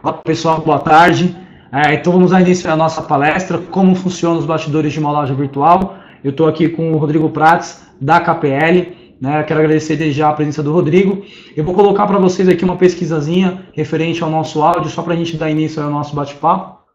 Olá, pessoal, boa tarde. Então vamos dar início à nossa palestra, como funcionam os bastidores de uma loja virtual. Eu estou aqui com o Rodrigo Prats, da KPL, né? Quero agradecer desde já a presença do Rodrigo. Eu vou colocar para vocês aqui uma pesquisazinha referente ao nosso áudio, só para a gente dar início ao nosso bate-papo.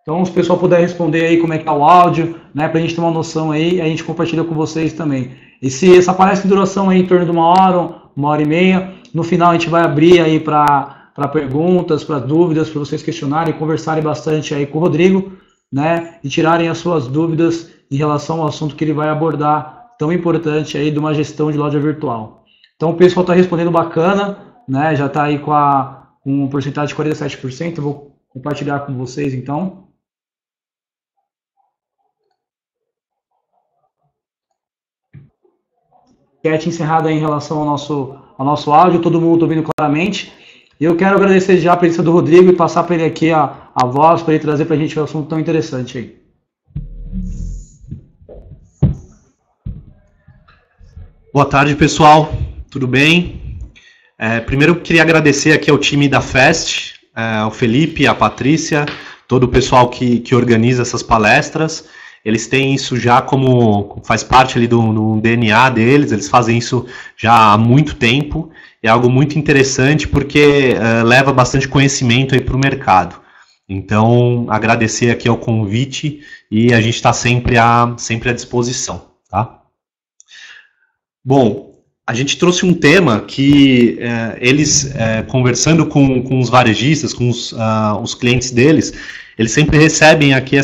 Então, se o pessoal puder responder aí como é que está o áudio, né, para a gente ter uma noção aí, a gente compartilha com vocês também. Essa palestra tem duração aí em torno de uma hora e meia. No final a gente vai abrir aí para perguntas, para dúvidas, para vocês questionarem, conversarem bastante aí com o Rodrigo, né, e tirarem as suas dúvidas em relação ao assunto que ele vai abordar, tão importante aí de uma gestão de loja virtual. Então o pessoal está respondendo bacana, né, já está aí com um porcentagem de 47%, eu vou compartilhar com vocês então. Enquete encerrada em relação ao nosso áudio, todo mundo ouvindo claramente. Eu quero agradecer já a presença do Rodrigo e passar para ele aqui a voz, para ele trazer para a gente um assunto tão interessante aí. Boa tarde, pessoal. Tudo bem? Primeiro, eu queria agradecer aqui ao time da FEST, ao Felipe, a Patrícia, todo o pessoal que organiza essas palestras. Eles têm isso já como faz parte ali do DNA deles, eles fazem isso já há muito tempo. É algo muito interessante porque leva bastante conhecimento aí para o mercado. Então, agradecer aqui ao convite e a gente está sempre à disposição, tá? Bom, a gente trouxe um tema que eles, conversando com os varejistas, com os clientes deles, eles sempre recebem aqui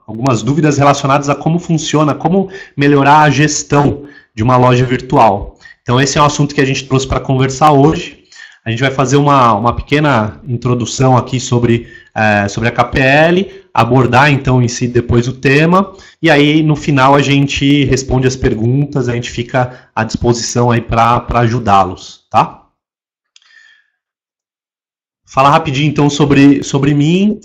algumas dúvidas relacionadas a como funciona, como melhorar a gestão de uma loja virtual. Então esse é um assunto que a gente trouxe para conversar hoje. A gente vai fazer uma pequena introdução aqui sobre a KPL, abordar então em si depois o tema, e aí no final a gente responde as perguntas, a gente fica à disposição aí para ajudá-los, tá? Falar rapidinho então sobre mim.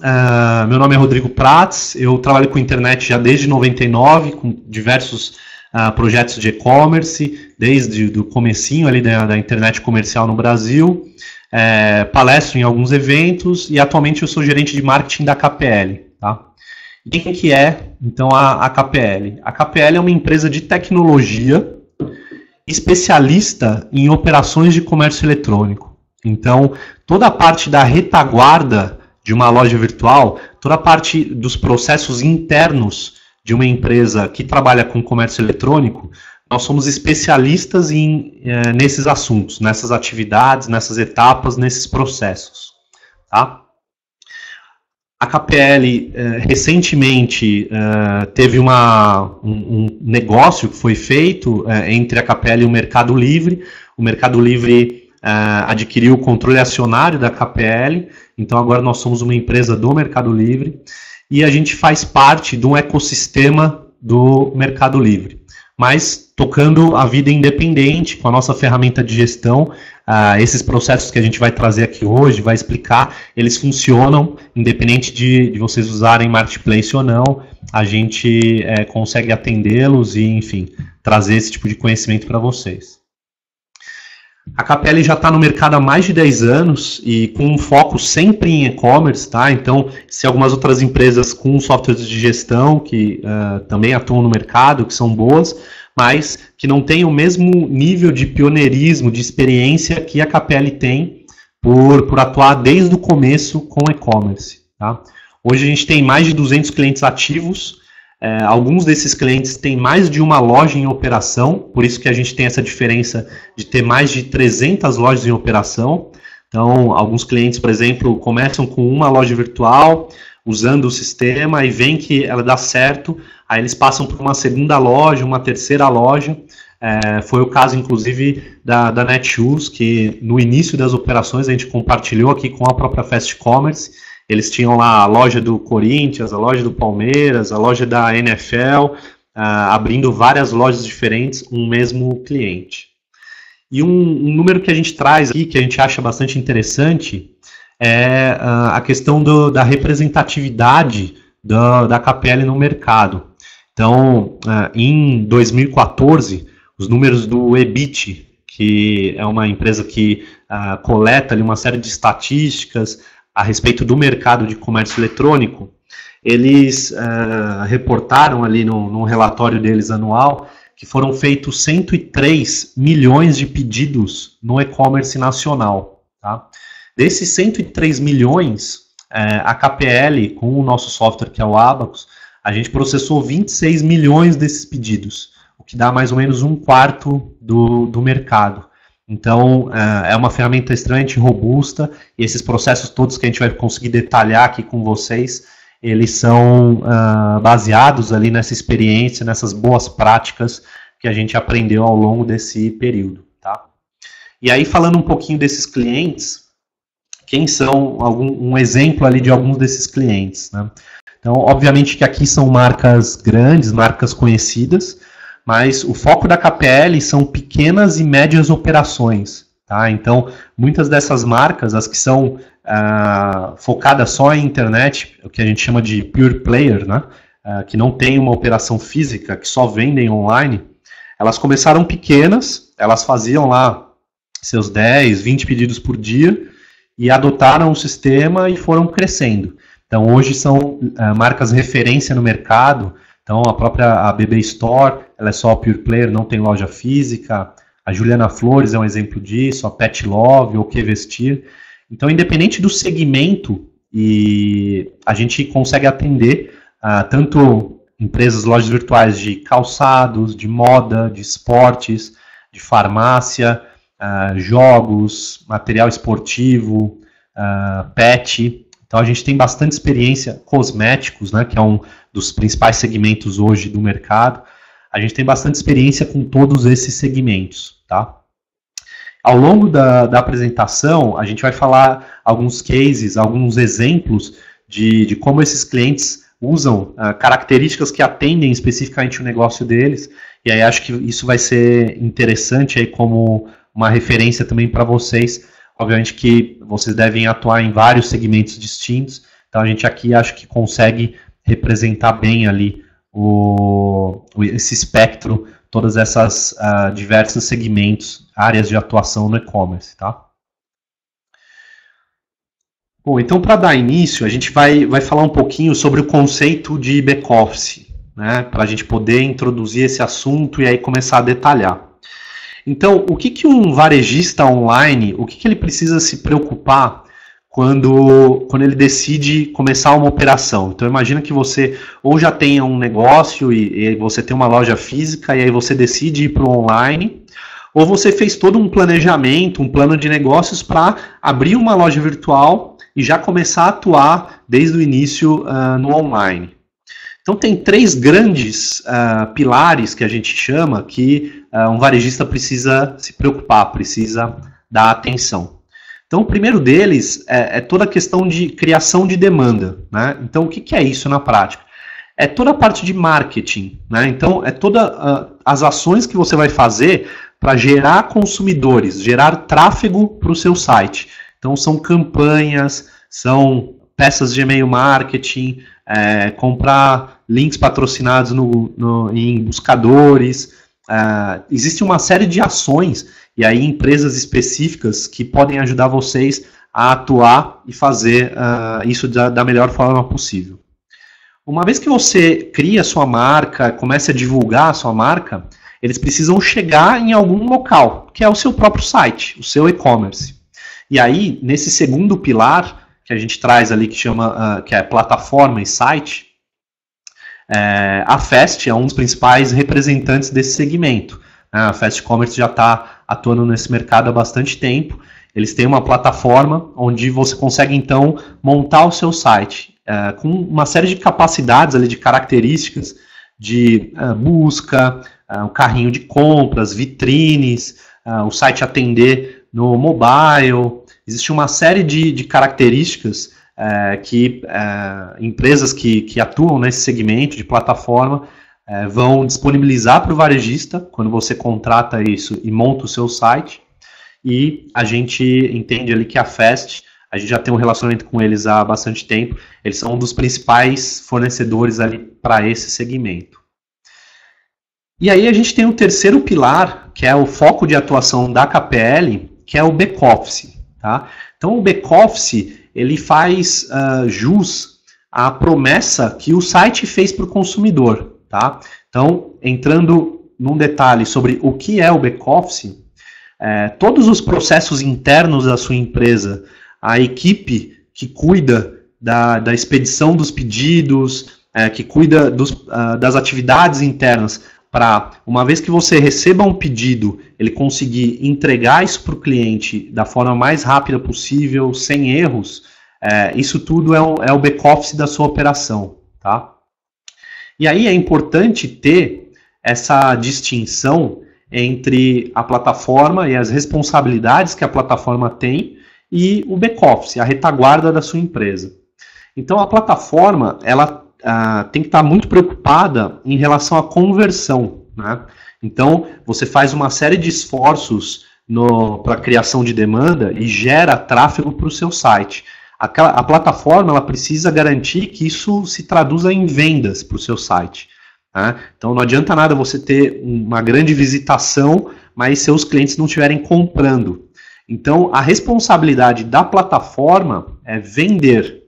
Meu nome é Rodrigo Prats, eu trabalho com internet já desde 99, com diversos projetos de e-commerce, desde o comecinho ali da internet comercial no Brasil, palestro em alguns eventos e atualmente eu sou gerente de marketing da KPL. Tá? E quem que é então a KPL? A KPL é uma empresa de tecnologia especialista em operações de comércio eletrônico. Então, toda a parte da retaguarda de uma loja virtual, toda a parte dos processos internos de uma empresa que trabalha com comércio eletrônico, nós somos especialistas nesses assuntos, nessas atividades, nessas etapas, nesses processos. Tá? A KPL recentemente teve um negócio que foi feito entre a KPL e o Mercado Livre. O Mercado Livre adquiriu o controle acionário da KPL, então agora nós somos uma empresa do Mercado Livre e a gente faz parte de um ecossistema do Mercado Livre, mas tocando a vida independente com a nossa ferramenta de gestão. Esses processos que a gente vai trazer aqui hoje, vai explicar, eles funcionam independente de vocês usarem Marketplace ou não, a gente consegue atendê-los e, enfim, trazer esse tipo de conhecimento para vocês. A KPL já está no mercado há mais de 10 anos e com um foco sempre em e-commerce, tá? Então, se algumas outras empresas com softwares de gestão que também atuam no mercado, que são boas, mas que não têm o mesmo nível de pioneirismo, de experiência que a KPL tem por atuar desde o começo com e-commerce, tá? Hoje a gente tem mais de 200 clientes ativos. Alguns desses clientes têm mais de uma loja em operação, por isso que a gente tem essa diferença de ter mais de 300 lojas em operação. Então, alguns clientes, por exemplo, começam com uma loja virtual, usando o sistema, e veem que ela dá certo, aí eles passam por uma segunda loja, uma terceira loja. Foi o caso, inclusive, da Netshoes, que no início das operações a gente compartilhou aqui com a própria Fast Commerce. Eles tinham lá a loja do Corinthians, a loja do Palmeiras, a loja da NFL, abrindo várias lojas diferentes, um mesmo cliente. E um número que a gente traz aqui, que a gente acha bastante interessante, é a questão da representatividade da KPL no mercado. Então, em 2014, os números do EBIT que é uma empresa que coleta ali uma série de estatísticas a respeito do mercado de comércio eletrônico, eles reportaram ali no relatório deles anual que foram feitos 103 milhões de pedidos no e-commerce nacional. Tá? Desses 103 milhões, a KPL, com o nosso software que é o Abacus, a gente processou 26 milhões desses pedidos, o que dá mais ou menos um quarto do mercado. Então, é uma ferramenta extremamente robusta, e esses processos todos que a gente vai conseguir detalhar aqui com vocês, eles são baseados ali nessa experiência, nessas boas práticas que a gente aprendeu ao longo desse período. Tá? E aí, falando um pouquinho desses clientes, quem são um exemplo ali de alguns desses clientes, né? Então, obviamente que aqui são marcas grandes, marcas conhecidas, mas o foco da KPL são pequenas e médias operações. Tá? Então, muitas dessas marcas, as que são focadas só em internet, o que a gente chama de pure player, né? Que não tem uma operação física, que só vendem online, elas começaram pequenas, elas faziam lá seus 10, 20 pedidos por dia e adotaram o sistema e foram crescendo. Então, hoje são marcas referência no mercado. Então, a própria BB Store, ela é só pure player, não tem loja física. A Juliana Flores é um exemplo disso, a Pet Love, o Que Vestir. Então, independente do segmento, e a gente consegue atender tanto empresas, lojas virtuais de calçados, de moda, de esportes, de farmácia, jogos, material esportivo, pet. Então, a gente tem bastante experiência, cosméticos, né, que é um dos principais segmentos hoje do mercado. A gente tem bastante experiência com todos esses segmentos. Tá? Ao longo da apresentação, a gente vai falar alguns cases, alguns exemplos de como esses clientes usam características que atendem especificamente o negócio deles, e aí acho que isso vai ser interessante aí como uma referência também para vocês. Obviamente que vocês devem atuar em vários segmentos distintos, então a gente aqui acho que consegue representar bem ali esse espectro, todas essas diversos segmentos, áreas de atuação no e-commerce. Tá? Bom, então para dar início, a gente vai falar um pouquinho sobre o conceito de back-office, né, para a gente poder introduzir esse assunto e aí começar a detalhar. Então, o que um varejista online, o que ele precisa se preocupar quando ele decide começar uma operação? Então, imagina que você ou já tenha um negócio e você tem uma loja física e aí você decide ir para o online, ou você fez todo um planejamento, um plano de negócios para abrir uma loja virtual e já começar a atuar desde o início no online. Então tem três grandes pilares que a gente chama que um varejista precisa se preocupar, precisa dar atenção. Então o primeiro deles é toda a questão de criação de demanda. Né? Então o que é isso na prática? É toda a parte de marketing. Né? Então é todas as ações que você vai fazer para gerar consumidores, gerar tráfego para o seu site. Então são campanhas, são peças de e-mail marketing, comprar links patrocinados em buscadores. Existe uma série de ações e aí empresas específicas que podem ajudar vocês a atuar e fazer isso da melhor forma possível. Uma vez que você cria a sua marca, começa a divulgar a sua marca, eles precisam chegar em algum local, que é o seu próprio site, o seu e-commerce. E aí, nesse segundo pilar que a gente traz ali, que é plataforma e site, a Fast é um dos principais representantes desse segmento. A Fast Commerce já está atuando nesse mercado há bastante tempo. Eles têm uma plataforma onde você consegue, então, montar o seu site com uma série de capacidades, ali, de características de busca, o carrinho de compras, vitrines, o site atender no mobile. Existe uma série de características que empresas que atuam nesse segmento de plataforma vão disponibilizar para o varejista quando você contrata isso e monta o seu site. E a gente entende ali que a Fast, a gente já tem um relacionamento com eles há bastante tempo, eles são um dos principais fornecedores ali para esse segmento. E aí a gente tem o terceiro pilar, que é o foco de atuação da KPL, que é o back-office. Tá? Então o back-office ele faz jus à promessa que o site fez para o consumidor. Tá? Então, entrando num detalhe sobre o que é o back-office, todos os processos internos da sua empresa, a equipe que cuida da expedição dos pedidos, que cuida das atividades internas, para, uma vez que você receba um pedido, ele conseguir entregar isso para o cliente da forma mais rápida possível, sem erros, isso tudo é o back-office da sua operação. Tá? E aí é importante ter essa distinção entre a plataforma e as responsabilidades que a plataforma tem e o back-office, a retaguarda da sua empresa. Então a plataforma ela tem que estar muito preocupada em relação à conversão. Né? Então você faz uma série de esforços para a criação de demanda e gera tráfego para o seu site. A plataforma ela precisa garantir que isso se traduza em vendas para o seu site. Né? Então não adianta nada você ter uma grande visitação, mas seus clientes não estiverem comprando. Então a responsabilidade da plataforma é vender.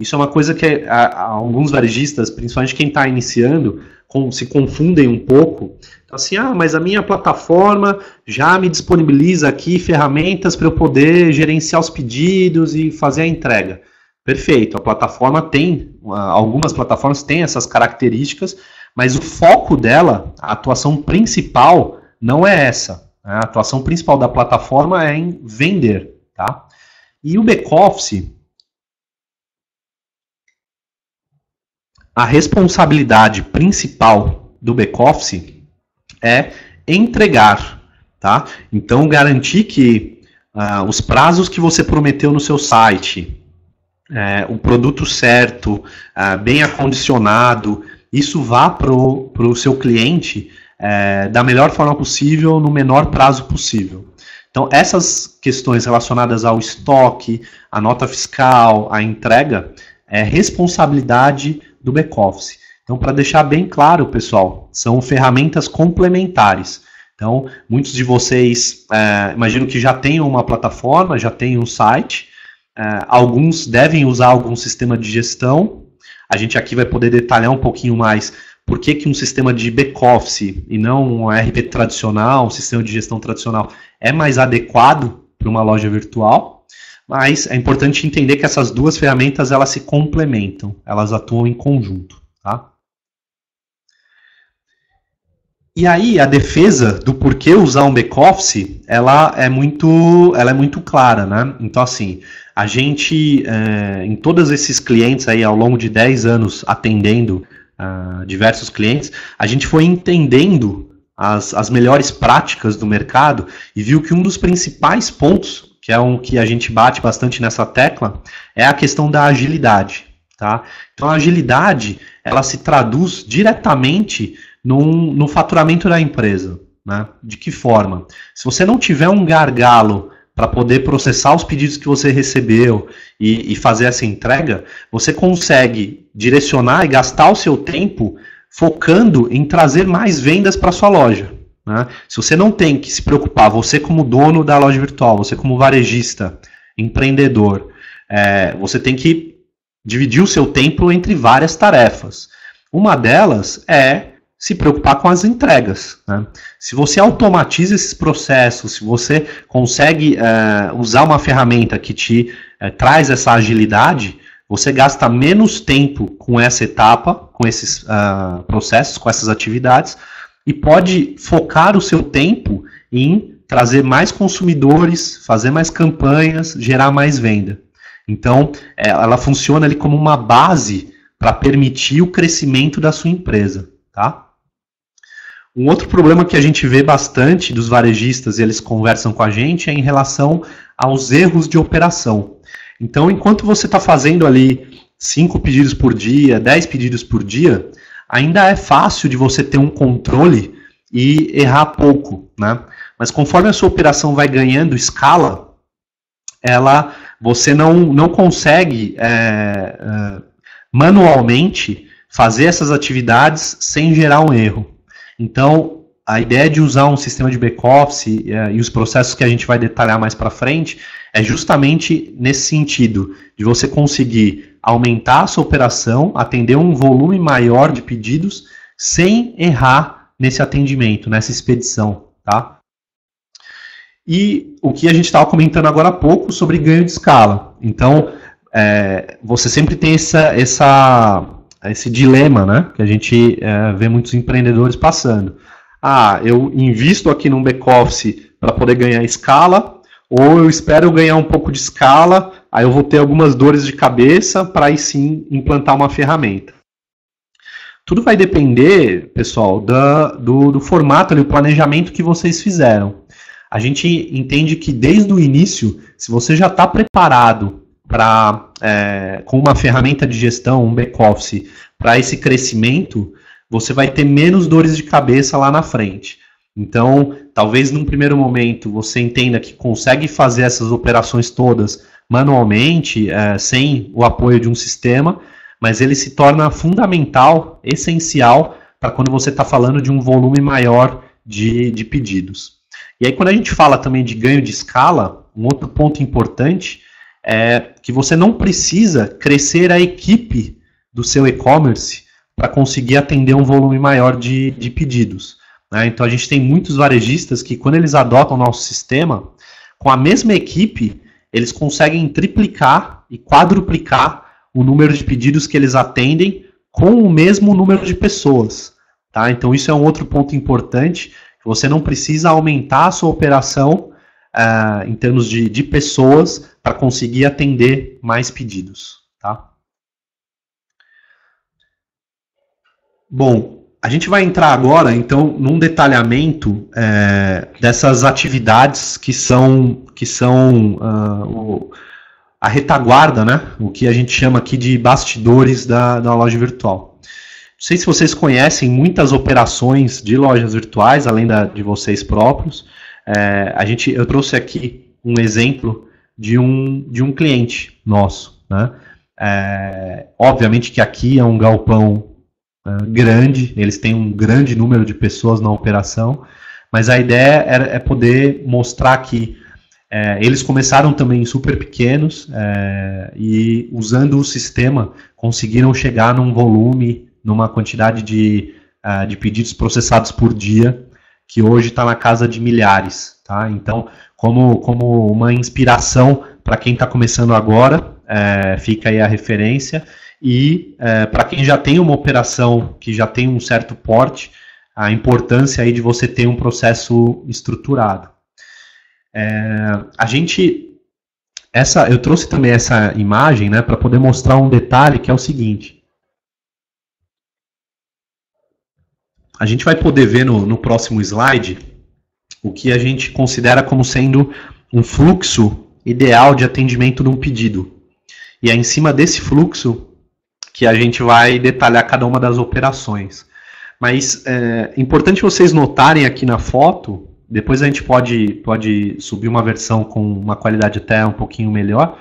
Isso é uma coisa que alguns varejistas, principalmente quem está iniciando, se confundem um pouco. Então, assim, mas a minha plataforma já me disponibiliza aqui ferramentas para eu poder gerenciar os pedidos e fazer a entrega. Perfeito, a plataforma algumas plataformas têm essas características, mas o foco dela, a atuação principal, não é essa. A atuação principal da plataforma é em vender. Tá? E o back-office, a responsabilidade principal do back-office é entregar, tá? Então, garantir que os prazos que você prometeu no seu site, o produto certo, bem acondicionado, isso vá para o seu cliente da melhor forma possível, no menor prazo possível. Então, essas questões relacionadas ao estoque, à nota fiscal, à entrega, é responsabilidade do back-office. Então, para deixar bem claro, pessoal, são ferramentas complementares. Então, muitos de vocês, imagino que já tenham uma plataforma, já tenham um site, alguns devem usar algum sistema de gestão. A gente aqui vai poder detalhar um pouquinho mais por que um sistema de back-office e não um ERP tradicional, um sistema de gestão tradicional, é mais adequado para uma loja virtual. Mas é importante entender que essas duas ferramentas elas se complementam, elas atuam em conjunto. Tá? E aí a defesa do porquê usar um back-office, ela é muito clara. Né? Então assim, a gente, em todos esses clientes aí, ao longo de 10 anos atendendo diversos clientes, a gente foi entendendo as melhores práticas do mercado e viu que um dos principais pontos, que é um que a gente bate bastante nessa tecla, é a questão da agilidade. Tá? Então a agilidade ela se traduz diretamente no faturamento da empresa. Né? De que forma? Se você não tiver um gargalo para poder processar os pedidos que você recebeu e fazer essa entrega, você consegue direcionar e gastar o seu tempo focando em trazer mais vendas para a sua loja. Né? Se você não tem que se preocupar, você como dono da loja virtual, você como varejista, empreendedor, você tem que dividir o seu tempo entre várias tarefas. Uma delas é se preocupar com as entregas. Né? Se você automatiza esses processos, se você consegue usar uma ferramenta que te traz essa agilidade, você gasta menos tempo com essa etapa, com esses processos, com essas atividades, e pode focar o seu tempo em trazer mais consumidores, fazer mais campanhas, gerar mais venda. Então, ela funciona ali como uma base para permitir o crescimento da sua empresa. Tá? Um outro problema que a gente vê bastante dos varejistas, e eles conversam com a gente, é em relação aos erros de operação. Então, enquanto você está fazendo ali 5 pedidos por dia, 10 pedidos por dia, ainda é fácil de você ter um controle e errar pouco, né? Mas conforme a sua operação vai ganhando escala, você não consegue manualmente fazer essas atividades sem gerar um erro. Então, a ideia de usar um sistema de back-office e os processos que a gente vai detalhar mais para frente é justamente nesse sentido, de você conseguir aumentar a sua operação, atender um volume maior de pedidos, sem errar nesse atendimento, nessa expedição, tá? E o que a gente estava comentando agora há pouco sobre ganho de escala. Então, você sempre tem esse dilema, né, que a gente vê muitos empreendedores passando. Eu invisto aqui num back-office para poder ganhar escala, ou eu espero ganhar um pouco de escala, aí eu vou ter algumas dores de cabeça para aí sim implantar uma ferramenta. Tudo vai depender, pessoal, do formato, do planejamento que vocês fizeram. A gente entende que desde o início, se você já está preparado com uma ferramenta de gestão, um back-office, para esse crescimento, você vai ter menos dores de cabeça lá na frente. Então, talvez num primeiro momento você entenda que consegue fazer essas operações todas manualmente, sem o apoio de um sistema, mas ele se torna fundamental, essencial, para quando você está falando de um volume maior de pedidos. E aí, quando a gente fala também de ganho de escala, um outro ponto importante é que você não precisa crescer a equipe do seu e-commerce para conseguir atender um volume maior de pedidos, né? Então, a gente tem muitos varejistas que, quando eles adotam o nosso sistema, com a mesma equipe, eles conseguem triplicar e quadruplicar o número de pedidos que eles atendem com o mesmo número de pessoas, tá? Então, isso é um outro ponto importante. Você não precisa aumentar a sua operação em termos de pessoas para conseguir atender mais pedidos, tá? Bom, a gente vai entrar agora, então, num detalhamento dessas atividades que são a retaguarda, né? O que a gente chama aqui de bastidores da loja virtual. Não sei se vocês conhecem muitas operações de lojas virtuais, além de vocês próprios. Eu trouxe aqui um exemplo de um cliente nosso, né? Obviamente que aqui é um galpão grande, eles têm um grande número de pessoas na operação, mas a ideia é poder mostrar que eles começaram também super pequenos e, usando o sistema, conseguiram chegar num volume, numa quantidade de pedidos processados por dia, que hoje está na casa de milhares, tá? Então, como uma inspiração para quem está começando agora, fica aí a referência, e para quem já tem uma operação que já tem um certo porte, a importância aí de você ter um processo estruturado. Eu trouxe também essa imagem, né, para poder mostrar um detalhe que é o seguinte. A gente vai poder ver no próximo slide o que a gente considera como sendo um fluxo ideal de atendimento de um pedido. E é em cima desse fluxo que a gente vai detalhar cada uma das operações. Mas é importante vocês notarem aqui na foto, depois a gente pode subir uma versão com uma qualidade até um pouquinho melhor,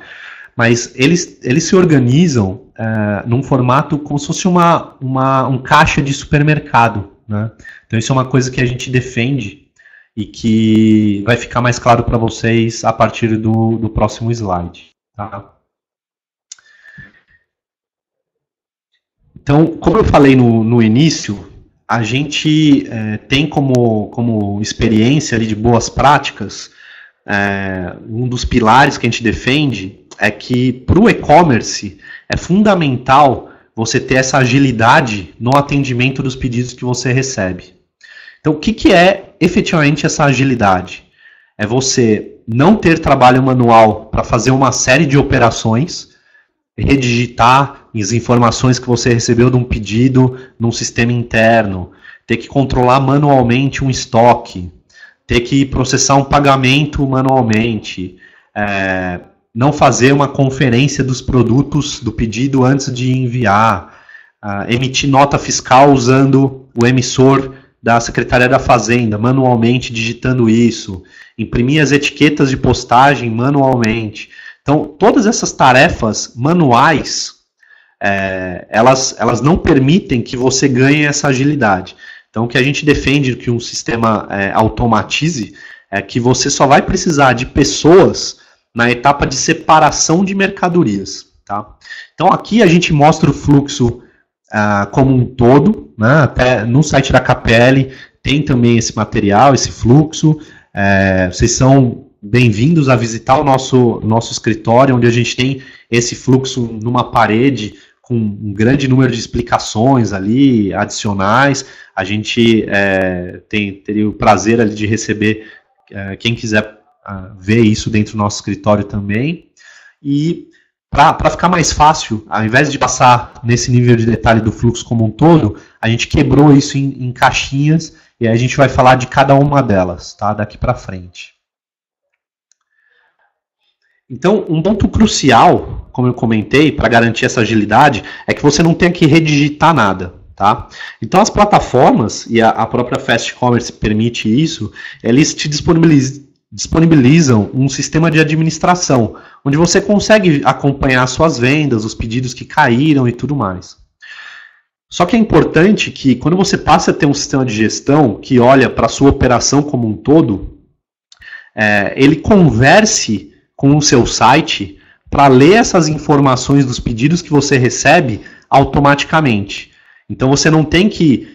mas eles se organizam num formato como se fosse um caixa de supermercado, né? Então isso é uma coisa que a gente defende e que vai ficar mais claro para vocês a partir do próximo slide, tá? Então, como eu falei no início, a gente tem como experiência ali de boas práticas, um dos pilares que a gente defende é que para o e-commerce é fundamental você ter essa agilidade no atendimento dos pedidos que você recebe. Então, o que é efetivamente essa agilidade? É você não ter trabalho manual para fazer uma série de operações, redigitar as informações que você recebeu de um pedido num sistema interno, ter que controlar manualmente um estoque, ter que processar um pagamento manualmente, não fazer uma conferência dos produtos do pedido antes de enviar, emitir nota fiscal usando o emissor da Secretaria da Fazenda, manualmente digitando isso, imprimir as etiquetas de postagem manualmente. Então, todas essas tarefas manuais, elas não permitem que você ganhe essa agilidade. Então, o que a gente defende que um sistema automatize é que você só vai precisar de pessoas na etapa de separação de mercadorias. Tá? Então, aqui a gente mostra o fluxo como um todo, né? Até no site da KPL tem também esse material, esse fluxo. Vocês são bem-vindos a visitar o nosso escritório, onde a gente tem esse fluxo numa parede com um grande número de explicações ali, adicionais. A gente teria o prazer ali de receber quem quiser ver isso dentro do nosso escritório também. E para ficar mais fácil, ao invés de passar nesse nível de detalhe do fluxo como um todo, a gente quebrou isso em caixinhas e aí a gente vai falar de cada uma delas, tá? Daqui para frente. Então, um ponto crucial, como eu comentei, para garantir essa agilidade, é que você não tenha que redigitar nada. Tá? Então, as plataformas, e a própria Fast Commerce permite isso, eles te disponibilizam um sistema de administração, onde você consegue acompanhar suas vendas, os pedidos que caíram e tudo mais. Só que é importante que, quando você passa a ter um sistema de gestão que olha para a sua operação como um todo, ele converse com o seu site para ler essas informações dos pedidos que você recebe automaticamente. Então você não tem que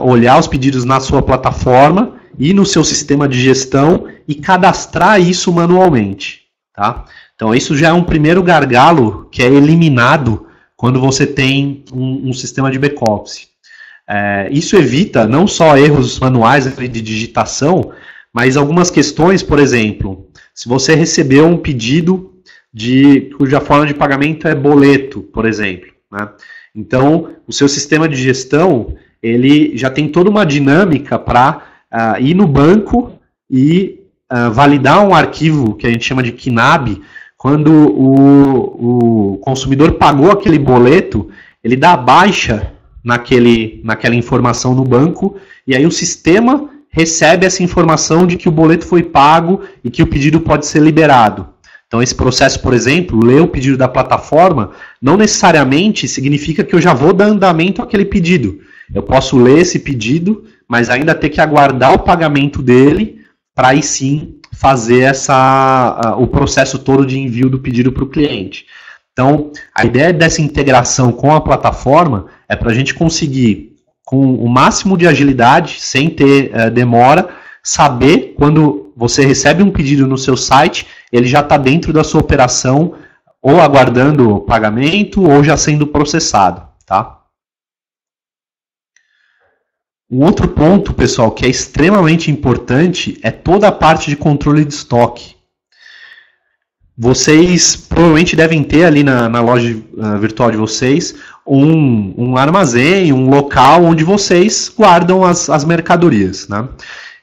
olhar os pedidos na sua plataforma e no seu sistema de gestão e cadastrar isso manualmente. Tá? Então isso já é um primeiro gargalo que é eliminado quando você tem um sistema de back-office. Isso evita não só erros manuais de digitação, mas algumas questões, por exemplo, se você recebeu um pedido cuja forma de pagamento é boleto, por exemplo, né? Então, o seu sistema de gestão, ele já tem toda uma dinâmica para ir no banco e validar um arquivo que a gente chama de KNAB. Quando o consumidor pagou aquele boleto, ele dá baixa naquela informação no banco, e aí o sistema recebe essa informação de que o boleto foi pago e que o pedido pode ser liberado. Então, esse processo, por exemplo, ler o pedido da plataforma, não necessariamente significa que eu já vou dar andamento àquele pedido. Eu posso ler esse pedido, mas ainda ter que aguardar o pagamento dele, para aí sim fazer o processo todo de envio do pedido para o cliente. Então, a ideia dessa integração com a plataforma é para a gente conseguir, com o máximo de agilidade, sem ter demora, saber quando você recebe um pedido no seu site, ele já está dentro da sua operação, ou aguardando o pagamento, ou já sendo processado. Tá? Um outro ponto, pessoal, que é extremamente importante, é toda a parte de controle de estoque. Vocês provavelmente devem ter ali na loja virtual de vocês um armazém, um local onde vocês guardam as mercadorias, né?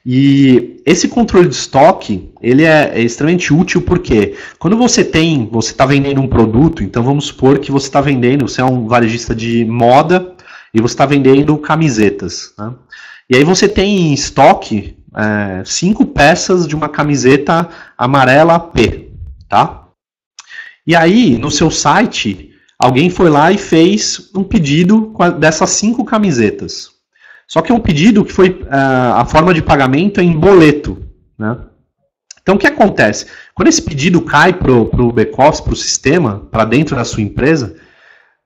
E esse controle de estoque, ele é extremamente útil porque quando você está vendendo um produto, então vamos supor que você é um varejista de moda e você está vendendo camisetas, né? E aí você tem em estoque 5 peças de uma camiseta amarela P, tá? E aí no seu site alguém foi lá e fez um pedido dessas 5 camisetas. Só que é um pedido que foi a forma de pagamento é em boleto, né? Então o que acontece? Quando esse pedido cai para o back-office, para o sistema, para dentro da sua empresa,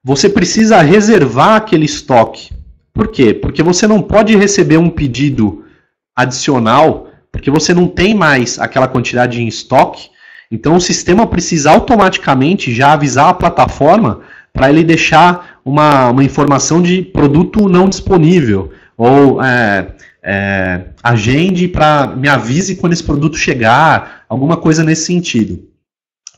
você precisa reservar aquele estoque. Por quê? Porque você não pode receber um pedido adicional, porque você não tem mais aquela quantidade em estoque. Então o sistema precisa automaticamente já avisar a plataforma para ele deixar uma informação de produto não disponível. Ou agende para me avise quando esse produto chegar, alguma coisa nesse sentido.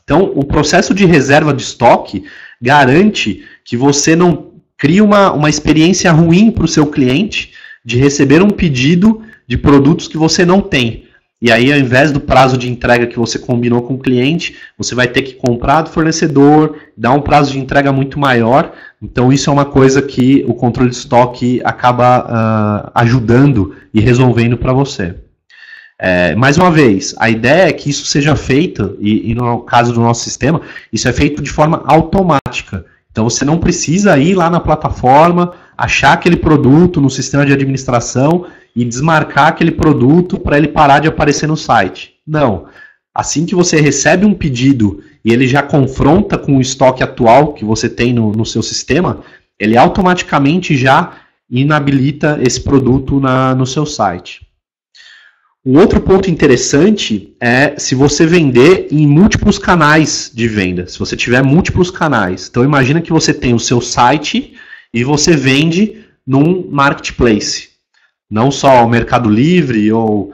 Então, o processo de reserva de estoque garante que você não crie uma experiência ruim para o seu cliente de receber um pedido de produtos que você não tem. E aí, ao invés do prazo de entrega que você combinou com o cliente, você vai ter que comprar do fornecedor, dar um prazo de entrega muito maior. Então, isso é uma coisa que o controle de estoque acaba ajudando e resolvendo para você. Mais uma vez, a ideia é que isso seja feito, e no caso do nosso sistema, isso é feito de forma automática. Então você não precisa ir lá na plataforma, achar aquele produto no sistema de administração e desmarcar aquele produto para ele parar de aparecer no site. Não. Assim que você recebe um pedido e ele já confronta com o estoque atual que você tem no seu sistema, ele automaticamente já inabilita esse produto no seu site. Um outro ponto interessante é se você vender em múltiplos canais de venda, se você tiver múltiplos canais. Então imagina que você tem o seu site e você vende num marketplace, não só o Mercado Livre ou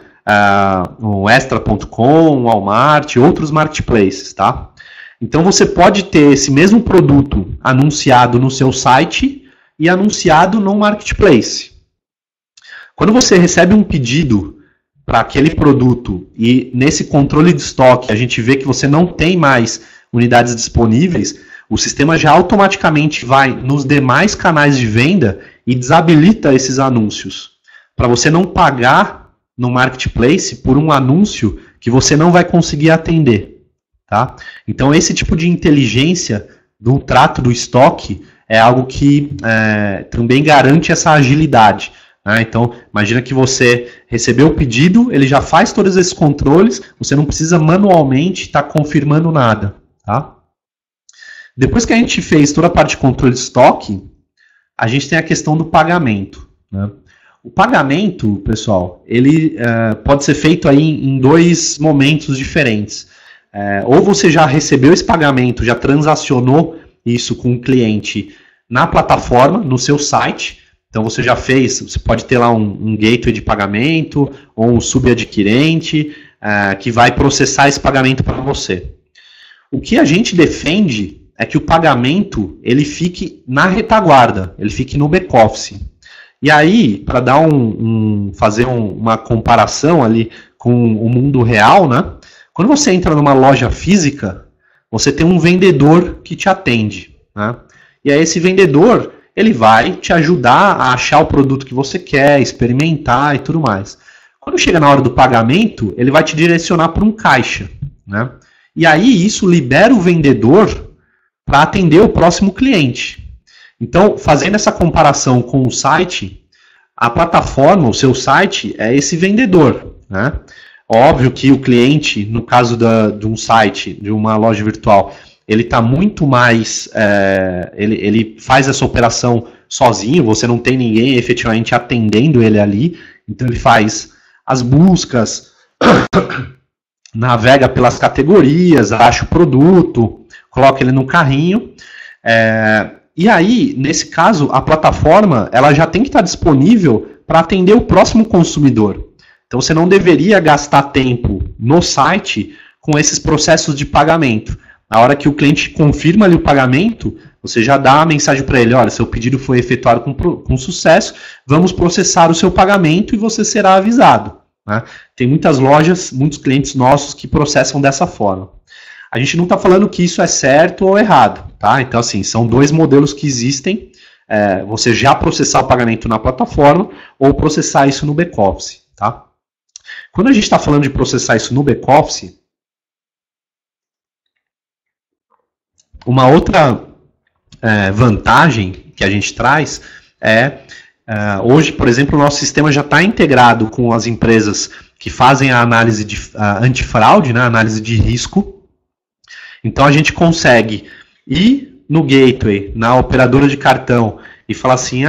o Extra.com, Walmart, outros marketplaces, tá? Então você pode ter esse mesmo produto anunciado no seu site e anunciado no marketplace. Quando você recebe um pedido para aquele produto e nesse controle de estoque a gente vê que você não tem mais unidades disponíveis, o sistema já automaticamente vai nos demais canais de venda e desabilita esses anúncios, para você não pagar no marketplace por um anúncio que você não vai conseguir atender. Tá? Então esse tipo de inteligência do trato do estoque é algo que também garante essa agilidade. Então, imagina que você recebeu o pedido, ele já faz todos esses controles, você não precisa manualmente estar confirmando nada. Tá? Depois que a gente fez toda a parte de controle de estoque, a gente tem a questão do pagamento. Né? O pagamento, pessoal, ele pode ser feito aí em dois momentos diferentes. Ou você já recebeu esse pagamento, já transacionou isso com o cliente na plataforma, no seu site. Então você já fez, você pode ter lá um gateway de pagamento ou um subadquirente que vai processar esse pagamento para você. O que a gente defende é que o pagamento ele fique na retaguarda, ele fique no back-office. E aí, para dar fazer uma comparação ali com o mundo real, né? Quando você entra numa loja física, você tem um vendedor que te atende. Né? E aí esse vendedor ele vai te ajudar a achar o produto que você quer, experimentar e tudo mais. Quando chega na hora do pagamento, ele vai te direcionar para um caixa. Né? E aí isso libera o vendedor para atender o próximo cliente. Então, fazendo essa comparação com o site, a plataforma, o seu site, é esse vendedor. Né? Óbvio que o cliente, no caso de um site, de uma loja virtual, ele está muito mais, ele faz essa operação sozinho, você não tem ninguém efetivamente atendendo ele ali, então ele faz as buscas, navega pelas categorias, acha o produto, coloca ele no carrinho, e aí, nesse caso, a plataforma ela já tem que estar disponível para atender o próximo consumidor. Então você não deveria gastar tempo no site com esses processos de pagamento. Na hora que o cliente confirma ali o pagamento, você já dá a mensagem para ele, olha, seu pedido foi efetuado com sucesso, vamos processar o seu pagamento e você será avisado. Né? Tem muitas lojas, muitos clientes nossos que processam dessa forma. A gente não está falando que isso é certo ou errado. Tá? Então, assim, são dois modelos que existem, você já processar o pagamento na plataforma ou processar isso no back-office. Tá? Quando a gente está falando de processar isso no back-office, uma outra vantagem que a gente traz hoje, por exemplo, o nosso sistema já está integrado com as empresas que fazem a análise de antifraude, né, análise de risco. Então a gente consegue ir no gateway, na operadora de cartão, e falar assim,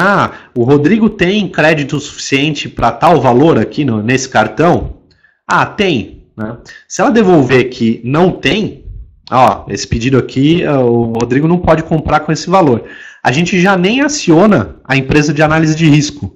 o Rodrigo tem crédito suficiente para tal valor aqui nesse cartão? Tem. Né? Se ela devolver que não tem, esse pedido aqui, o Rodrigo não pode comprar com esse valor. A gente já nem aciona a empresa de análise de risco.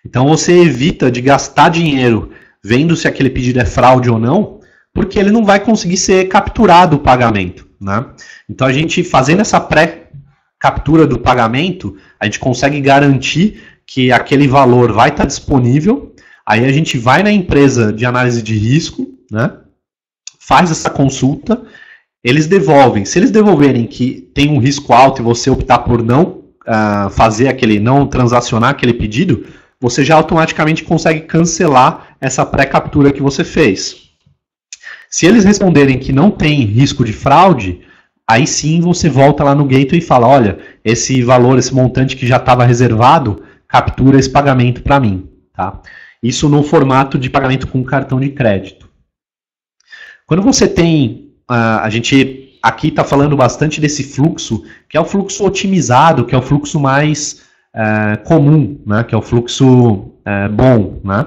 Então você evita de gastar dinheiro vendo se aquele pedido é fraude ou não, porque ele não vai conseguir ser capturado o pagamento. Né? Então a gente, fazendo essa pré-captura do pagamento, a gente consegue garantir que aquele valor vai estar disponível. Aí a gente vai na empresa de análise de risco, né? Faz essa consulta, eles devolvem. Se eles devolverem que tem um risco alto e você optar por não não transacionar aquele pedido, você já automaticamente consegue cancelar essa pré-captura que você fez. Se eles responderem que não tem risco de fraude, aí sim você volta lá no gateway e fala, olha, esse valor, esse montante que já estava reservado, captura esse pagamento para mim. Tá? Isso no formato de pagamento com cartão de crédito. Quando você tem, a gente aqui está falando bastante desse fluxo, que é o fluxo otimizado, que é o fluxo mais comum, né? Que é o fluxo bom. Né?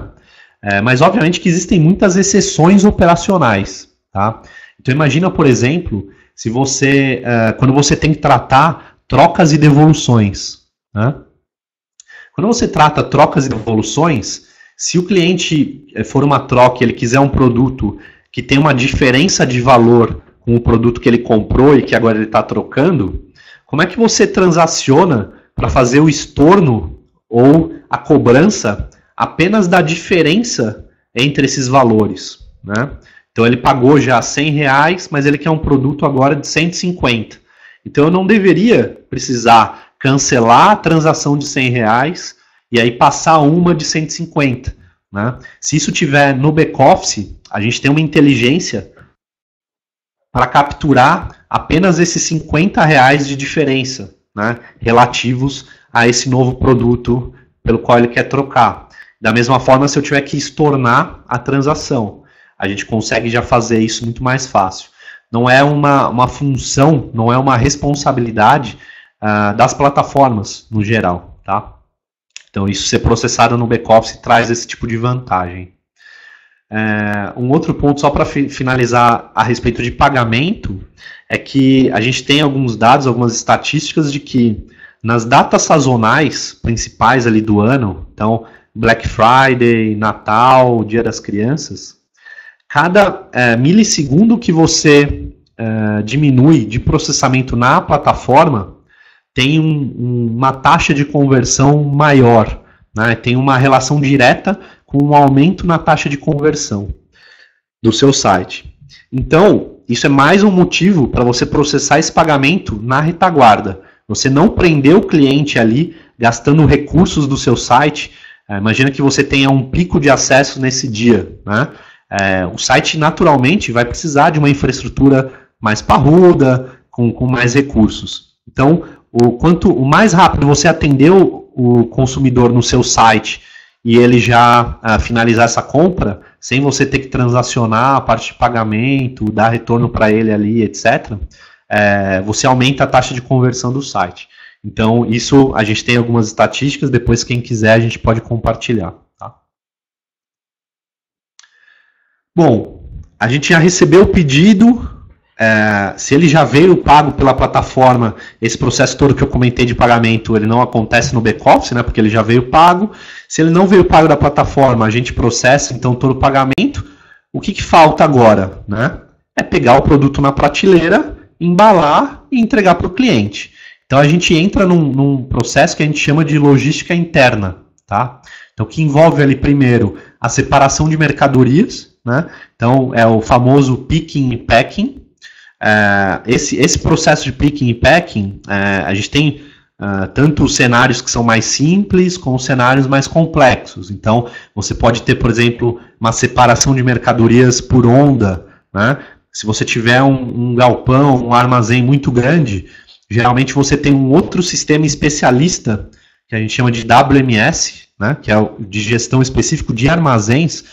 Mas obviamente que existem muitas exceções operacionais. Tá? Então imagina, por exemplo, se você, quando você tem que tratar trocas e devoluções. Né? Quando você trata trocas e devoluções, se o cliente for uma troca e ele quiser um produto que tem uma diferença de valor com o produto que ele comprou e que agora ele está trocando, como é que você transaciona para fazer o estorno ou a cobrança apenas da diferença entre esses valores? Né? Então ele pagou já R$100, mas ele quer um produto agora de 150. Então eu não deveria precisar cancelar a transação de R$100 e aí passar uma de 150. Né? Se isso tiver no back-office, a gente tem uma inteligência para capturar apenas esses R$50 de diferença, né, relativos a esse novo produto pelo qual ele quer trocar. Da mesma forma, se eu tiver que estornar a transação, a gente consegue já fazer isso muito mais fácil. Não é uma função, não é uma responsabilidade das plataformas no geral. Tá? Então, isso ser processado no back-office traz esse tipo de vantagem. Um outro ponto, só para finalizar a respeito de pagamento, é que a gente tem alguns dados, algumas estatísticas de que nas datas sazonais principais ali do ano, então Black Friday, Natal, Dia das Crianças, cada milissegundo que você diminui de processamento na plataforma tem uma taxa de conversão maior, né? Tem uma relação direta com um aumento na taxa de conversão do seu site. Então, isso é mais um motivo para você processar esse pagamento na retaguarda. Você não prender o cliente ali, gastando recursos do seu site. Imagina que você tenha um pico de acesso nesse dia. Né? O site, naturalmente, vai precisar de uma infraestrutura mais parruda, com mais recursos. Então, o mais rápido você atender o consumidor no seu site e ele já finalizar essa compra, sem você ter que transacionar a parte de pagamento, dar retorno para ele ali, etc., você aumenta a taxa de conversão do site. Então, isso a gente tem algumas estatísticas, depois quem quiser a gente pode compartilhar. Tá? Bom, a gente já recebeu o pedido. Se ele já veio pago pela plataforma, esse processo todo que eu comentei de pagamento, ele não acontece no back-office, né, porque ele já veio pago. Se ele não veio pago da plataforma, a gente processa então todo o pagamento. O que falta agora? Né? É pegar o produto na prateleira, embalar e entregar para o cliente. Então a gente entra num processo que a gente chama de logística interna. Tá? Então que envolve ali primeiro a separação de mercadorias, né? Então é o famoso picking e packing. Esse processo de picking e packing, a gente tem tanto os cenários que são mais simples como os cenários mais complexos. Então, você pode ter, por exemplo, uma separação de mercadorias por onda. Né? Se você tiver um galpão, um armazém muito grande, geralmente você tem um outro sistema especialista, que a gente chama de WMS, né? Que é o de gestão específico de armazéns,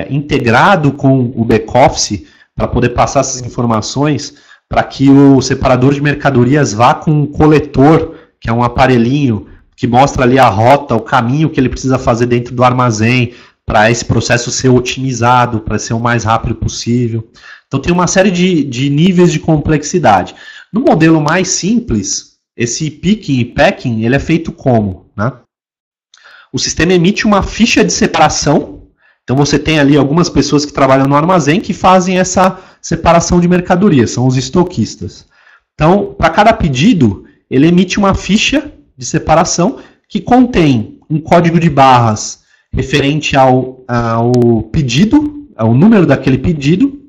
integrado com o back-office, para poder passar essas informações para que o separador de mercadorias vá com um coletor, que é um aparelhinho que mostra ali a rota, o caminho que ele precisa fazer dentro do armazém, para esse processo ser otimizado, para ser o mais rápido possível. Então tem uma série de níveis de complexidade. No modelo mais simples, esse picking e packing, ele é feito como? Né? O sistema emite uma ficha de separação. Então você tem ali algumas pessoas que trabalham no armazém que fazem essa separação de mercadorias, são os estoquistas. Então, para cada pedido, ele emite uma ficha de separação que contém um código de barras referente ao pedido, ao número daquele pedido,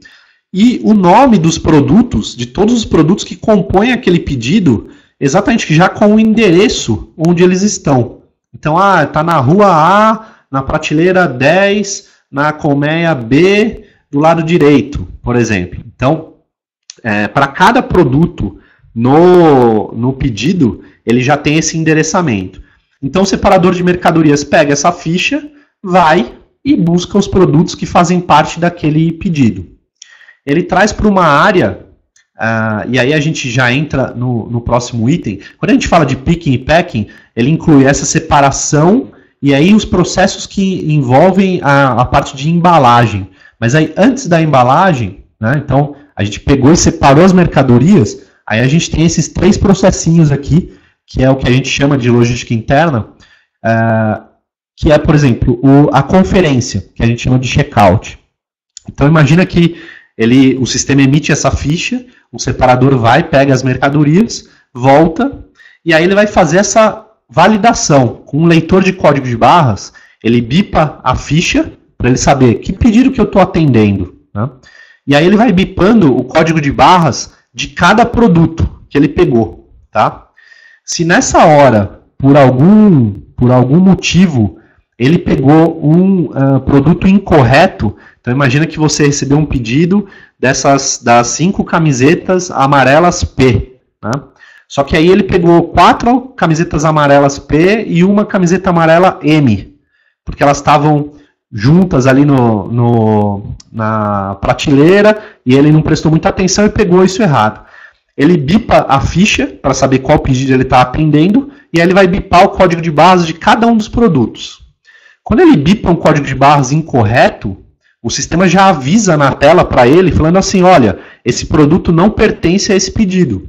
e o nome dos produtos, de todos os produtos que compõem aquele pedido, exatamente já com o endereço onde eles estão. Então, está na rua A, na prateleira 10, na colmeia B, do lado direito, por exemplo. Então, para cada produto no pedido, ele já tem esse endereçamento. Então o separador de mercadorias pega essa ficha, vai e busca os produtos que fazem parte daquele pedido. Ele traz para uma área, e aí a gente já entra no próximo item. Quando a gente fala de picking e packing, ele inclui essa separação e aí os processos que envolvem a parte de embalagem. Mas aí antes da embalagem, né, então a gente pegou e separou as mercadorias, aí a gente tem esses 3 processinhos aqui, que é o que a gente chama de logística interna, que é, por exemplo, a conferência, que a gente chama de checkout. Então imagina que o sistema emite essa ficha, o separador vai, pega as mercadorias, volta, e aí ele vai fazer essa validação. Com um leitor de código de barras, ele bipa a ficha para ele saber que pedido que eu estou atendendo. Né? E aí ele vai bipando o código de barras de cada produto que ele pegou. Tá? Se nessa hora, por algum motivo, ele pegou um produto incorreto, então imagina que você recebeu um pedido das 5 camisetas amarelas P. Né? Só que aí ele pegou 4 camisetas amarelas P e uma camiseta amarela M, porque elas estavam juntas ali na prateleira e ele não prestou muita atenção e pegou isso errado. Ele bipa a ficha para saber qual pedido ele está atendendo e aí ele vai bipar o código de barras de cada um dos produtos. Quando ele bipa um código de barras incorreto, o sistema já avisa na tela para ele, falando assim, olha, esse produto não pertence a esse pedido.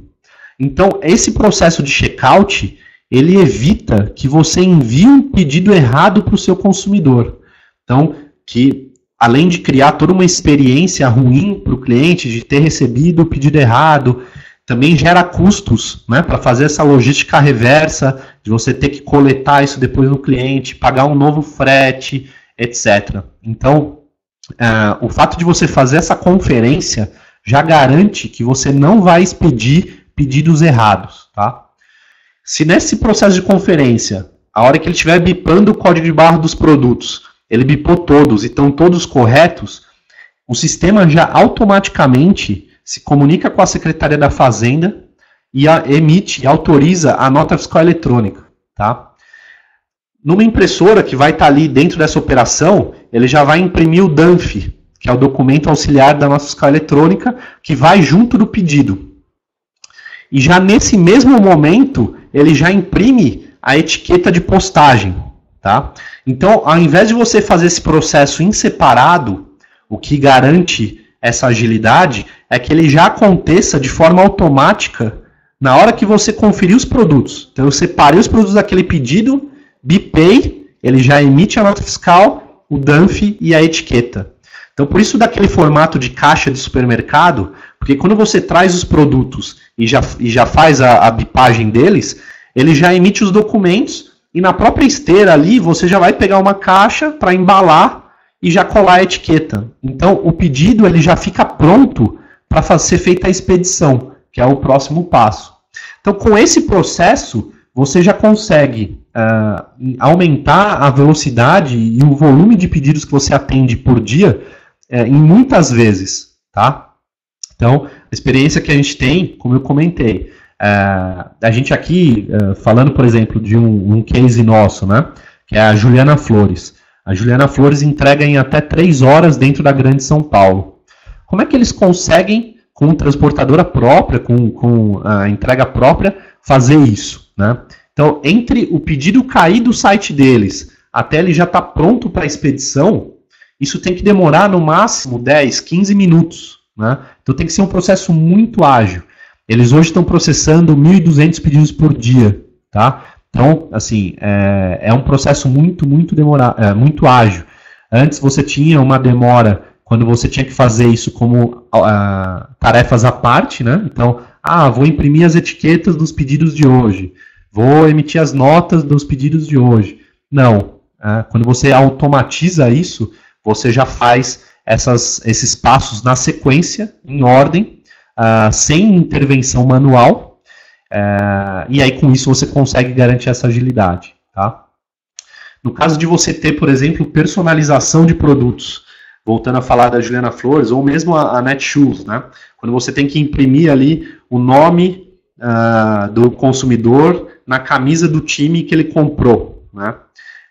Então, esse processo de checkout, ele evita que você envie um pedido errado para o seu consumidor. Então, que além de criar toda uma experiência ruim para o cliente, de ter recebido o pedido errado, também gera custos, né, para fazer essa logística reversa, de você ter que coletar isso depois no cliente, pagar um novo frete, etc. Então, o fato de você fazer essa conferência já garante que você não vai expedir pedidos errados. Tá? Se nesse processo de conferência, a hora que ele estiver bipando o código de barra dos produtos, ele bipou todos e estão todos corretos, o sistema já automaticamente se comunica com a Secretaria da Fazenda e emite e autoriza a nota fiscal eletrônica. Tá? Numa impressora que vai estar ali dentro dessa operação, ele já vai imprimir o DANF, que é o documento auxiliar da nota fiscal eletrônica, que vai junto do pedido. E já nesse mesmo momento, ele já imprime a etiqueta de postagem. Tá? Então, ao invés de você fazer esse processo em separado, o que garante essa agilidade é que ele já aconteça de forma automática na hora que você conferir os produtos. Então, eu separei os produtos daquele pedido, bipei, ele já emite a nota fiscal, o DANF e a etiqueta. Então, por isso daquele formato de caixa de supermercado, porque quando você traz os produtos e já faz a bipagem deles, ele já emite os documentos e na própria esteira ali você já vai pegar uma caixa para embalar e já colar a etiqueta. Então, o pedido ele já fica pronto para ser feita a expedição, que é o próximo passo. Então, com esse processo, você já consegue aumentar a velocidade e o volume de pedidos que você atende por dia em muitas vezes. Tá? Então, a experiência que a gente tem, como eu comentei, a gente aqui, falando, por exemplo, de um case nosso, né, que é a Juliana Flores. A Juliana Flores entrega em até 3 horas dentro da Grande São Paulo. Como é que eles conseguem, com transportadora própria, com a entrega própria, fazer isso? Né? Então, entre o pedido cair do site deles até ele já estar pronto para a expedição, isso tem que demorar no máximo 10, 15 minutos. Né? Então tem que ser um processo muito ágil. Eles hoje estão processando 1.200 pedidos por dia. Tá? Então, assim, é um processo muito demorado, muito ágil. Antes você tinha uma demora quando você tinha que fazer isso como tarefas à parte, né? Então, vou imprimir as etiquetas dos pedidos de hoje, vou emitir as notas dos pedidos de hoje. Não. Quando você automatiza isso, você já faz esses passos na sequência, em ordem, sem intervenção manual. E aí com isso você consegue garantir essa agilidade. Tá? No caso de você ter, por exemplo, personalização de produtos, voltando a falar da Juliana Flores, ou mesmo a Netshoes, né? Quando você tem que imprimir ali o nome do consumidor na camisa do time que ele comprou, né?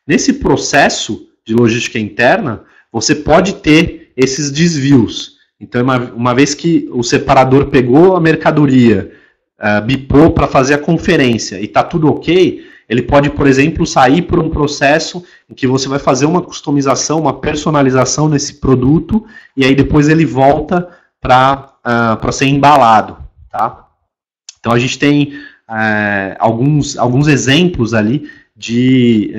Nesse processo de logística interna, você pode ter esses desvios. Então, uma vez que o separador pegou a mercadoria, bipou para fazer a conferência e está tudo ok, ele pode, por exemplo, sair por um processo em que você vai fazer uma customização, uma personalização nesse produto, e aí depois ele volta para ser embalado. Tá? Então a gente tem alguns exemplos ali de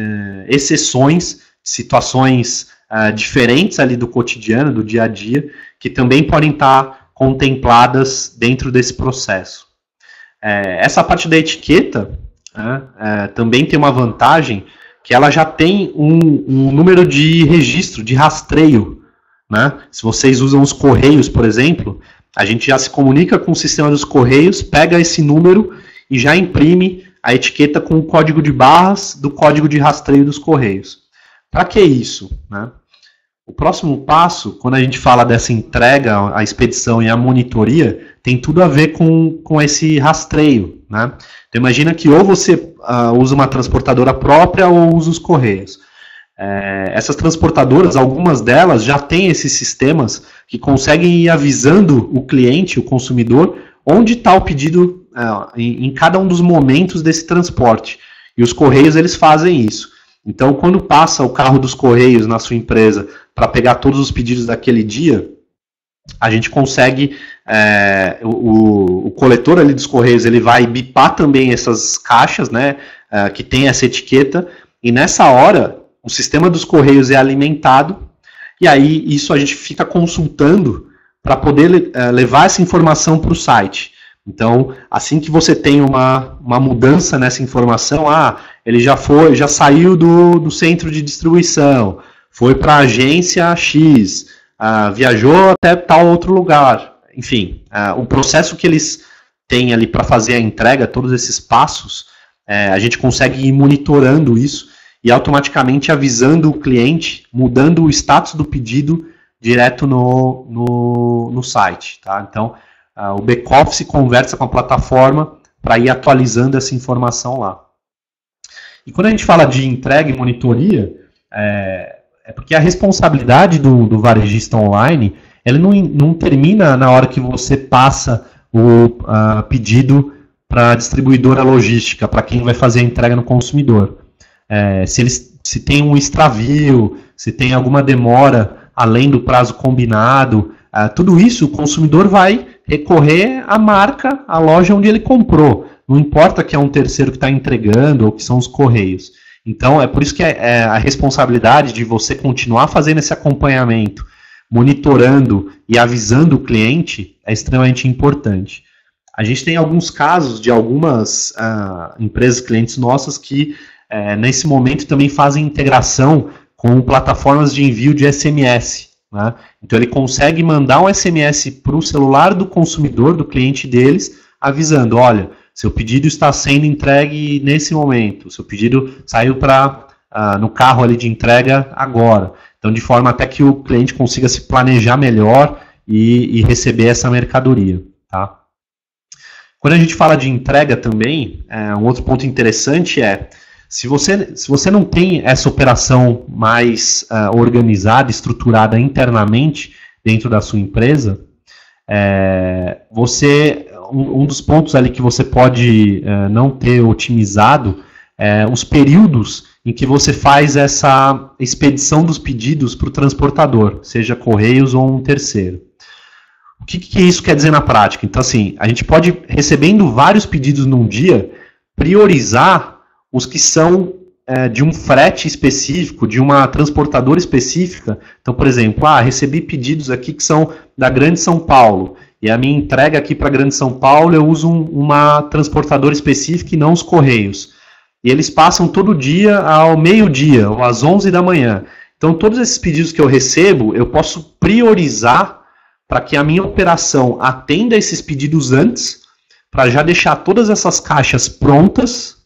exceções, situações diferentes ali do cotidiano, do dia a dia, que também podem estar contempladas dentro desse processo. Essa parte da etiqueta também tem uma vantagem, que ela já tem um número de registro, de rastreio. Né? Se vocês usam os Correios, por exemplo, a gente já se comunica com o sistema dos Correios, pega esse número e já imprime a etiqueta com o código de barras do código de rastreio dos Correios. Para que isso? Né? O próximo passo, quando a gente fala dessa entrega, a expedição e a monitoria, tem tudo a ver com esse rastreio. Né? Então imagina que ou você usa uma transportadora própria ou usa os Correios. Essas transportadoras, algumas delas já têm esses sistemas que conseguem ir avisando o cliente, o consumidor, onde está o pedido em cada um dos momentos desse transporte. E os Correios, eles fazem isso. Então, quando passa o carro dos Correios na sua empresa para pegar todos os pedidos daquele dia, a gente consegue, o coletor ali dos Correios, ele vai bipar também essas caixas, né, que tem essa etiqueta, e nessa hora, o sistema dos Correios é alimentado, e aí isso a gente fica consultando para poder levar essa informação para o site. Então, assim que você tem uma mudança nessa informação, ele já saiu do centro de distribuição, foi para a agência X, viajou até tal outro lugar. Enfim, o processo que eles têm ali para fazer a entrega, todos esses passos, a gente consegue ir monitorando isso e automaticamente avisando o cliente, mudando o status do pedido direto no site. Tá? Então, o back-office conversa com a plataforma para ir atualizando essa informação lá. E quando a gente fala de entrega e monitoria, porque a responsabilidade do varejista online, ela não termina na hora que você passa o pedido para a distribuidora logística, para quem vai fazer a entrega no consumidor. Se tem um extravio, se tem alguma demora além do prazo combinado, tudo isso o consumidor vai recorrer à marca, à loja onde ele comprou. Não importa que é um terceiro que está entregando ou que são os Correios. Então, é por isso que a responsabilidade de você continuar fazendo esse acompanhamento, monitorando e avisando o cliente é extremamente importante. A gente tem alguns casos de algumas empresas, clientes nossas, que nesse momento também fazem integração com plataformas de envio de SMS. Né? Então ele consegue mandar um SMS para o celular do consumidor, do cliente deles, avisando, olha, seu pedido está sendo entregue nesse momento, seu pedido saiu no carro ali de entrega agora. Então de forma até que o cliente consiga se planejar melhor e receber essa mercadoria. Tá? Quando a gente fala de entrega também, um outro ponto interessante se você não tem essa operação mais organizada, estruturada internamente dentro da sua empresa, um dos pontos ali que você pode não ter otimizado os períodos em que você faz essa expedição dos pedidos para o transportador, seja Correios ou um terceiro. O que isso quer dizer na prática? Então, assim, a gente pode, recebendo vários pedidos num dia, priorizar os que são de um frete específico, de uma transportadora específica. Então, por exemplo, recebi pedidos aqui que são da Grande São Paulo, e a minha entrega aqui para a Grande São Paulo eu uso uma transportadora específica e não os Correios. E eles passam todo dia ao meio-dia, ou às 11 da manhã. Então, todos esses pedidos que eu recebo, eu posso priorizar para que a minha operação atenda esses pedidos antes, para já deixar todas essas caixas prontas,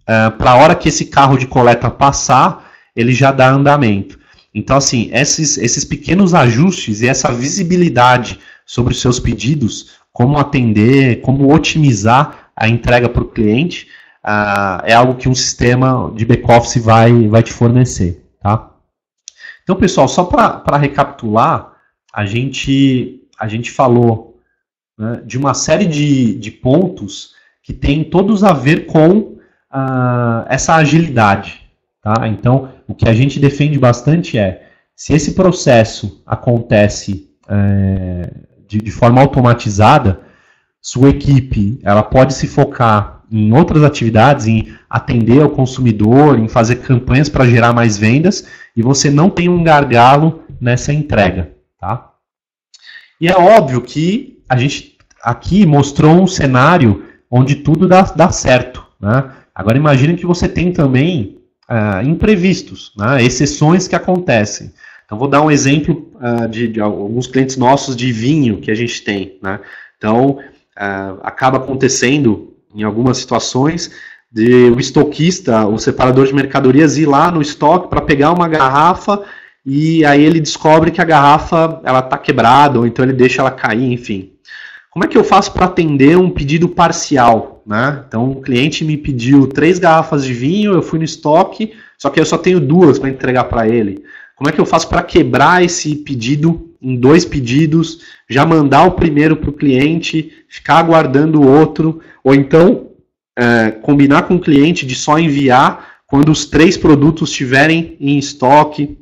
para a hora que esse carro de coleta passar, ele já dá andamento. Então, assim, esses pequenos ajustes e essa visibilidade sobre os seus pedidos, como atender, como otimizar a entrega para o cliente, é algo que um sistema de back-office vai te fornecer, tá? Então, pessoal, só para recapitular, a gente falou, né, de uma série de pontos que tem todos a ver com essa agilidade, tá? Então, o que a gente defende bastante é, se esse processo acontece de forma automatizada, sua equipe ela pode se focar em outras atividades, em atender ao consumidor, em fazer campanhas para gerar mais vendas, e você não tem um gargalo nessa entrega, tá? E é óbvio que a gente aqui mostrou um cenário onde tudo dá certo, né? Agora imagine que você tem também imprevistos, né? Exceções que acontecem. Então vou dar um exemplo de alguns clientes nossos de vinho que a gente tem, né? Então acaba acontecendo em algumas situações de o estoquista, o separador de mercadorias ir lá no estoque para pegar uma garrafa e aí ele descobre que a garrafa ela está quebrada ou então ele deixa ela cair, enfim. Como é que eu faço para atender um pedido parcial, né? Então o cliente me pediu 3 garrafas de vinho, eu fui no estoque, só que eu só tenho 2 para entregar para ele. Como é que eu faço para quebrar esse pedido em 2 pedidos, já mandar o primeiro para o cliente, ficar aguardando o outro, ou então combinar com o cliente de só enviar quando os 3 produtos estiverem em estoque.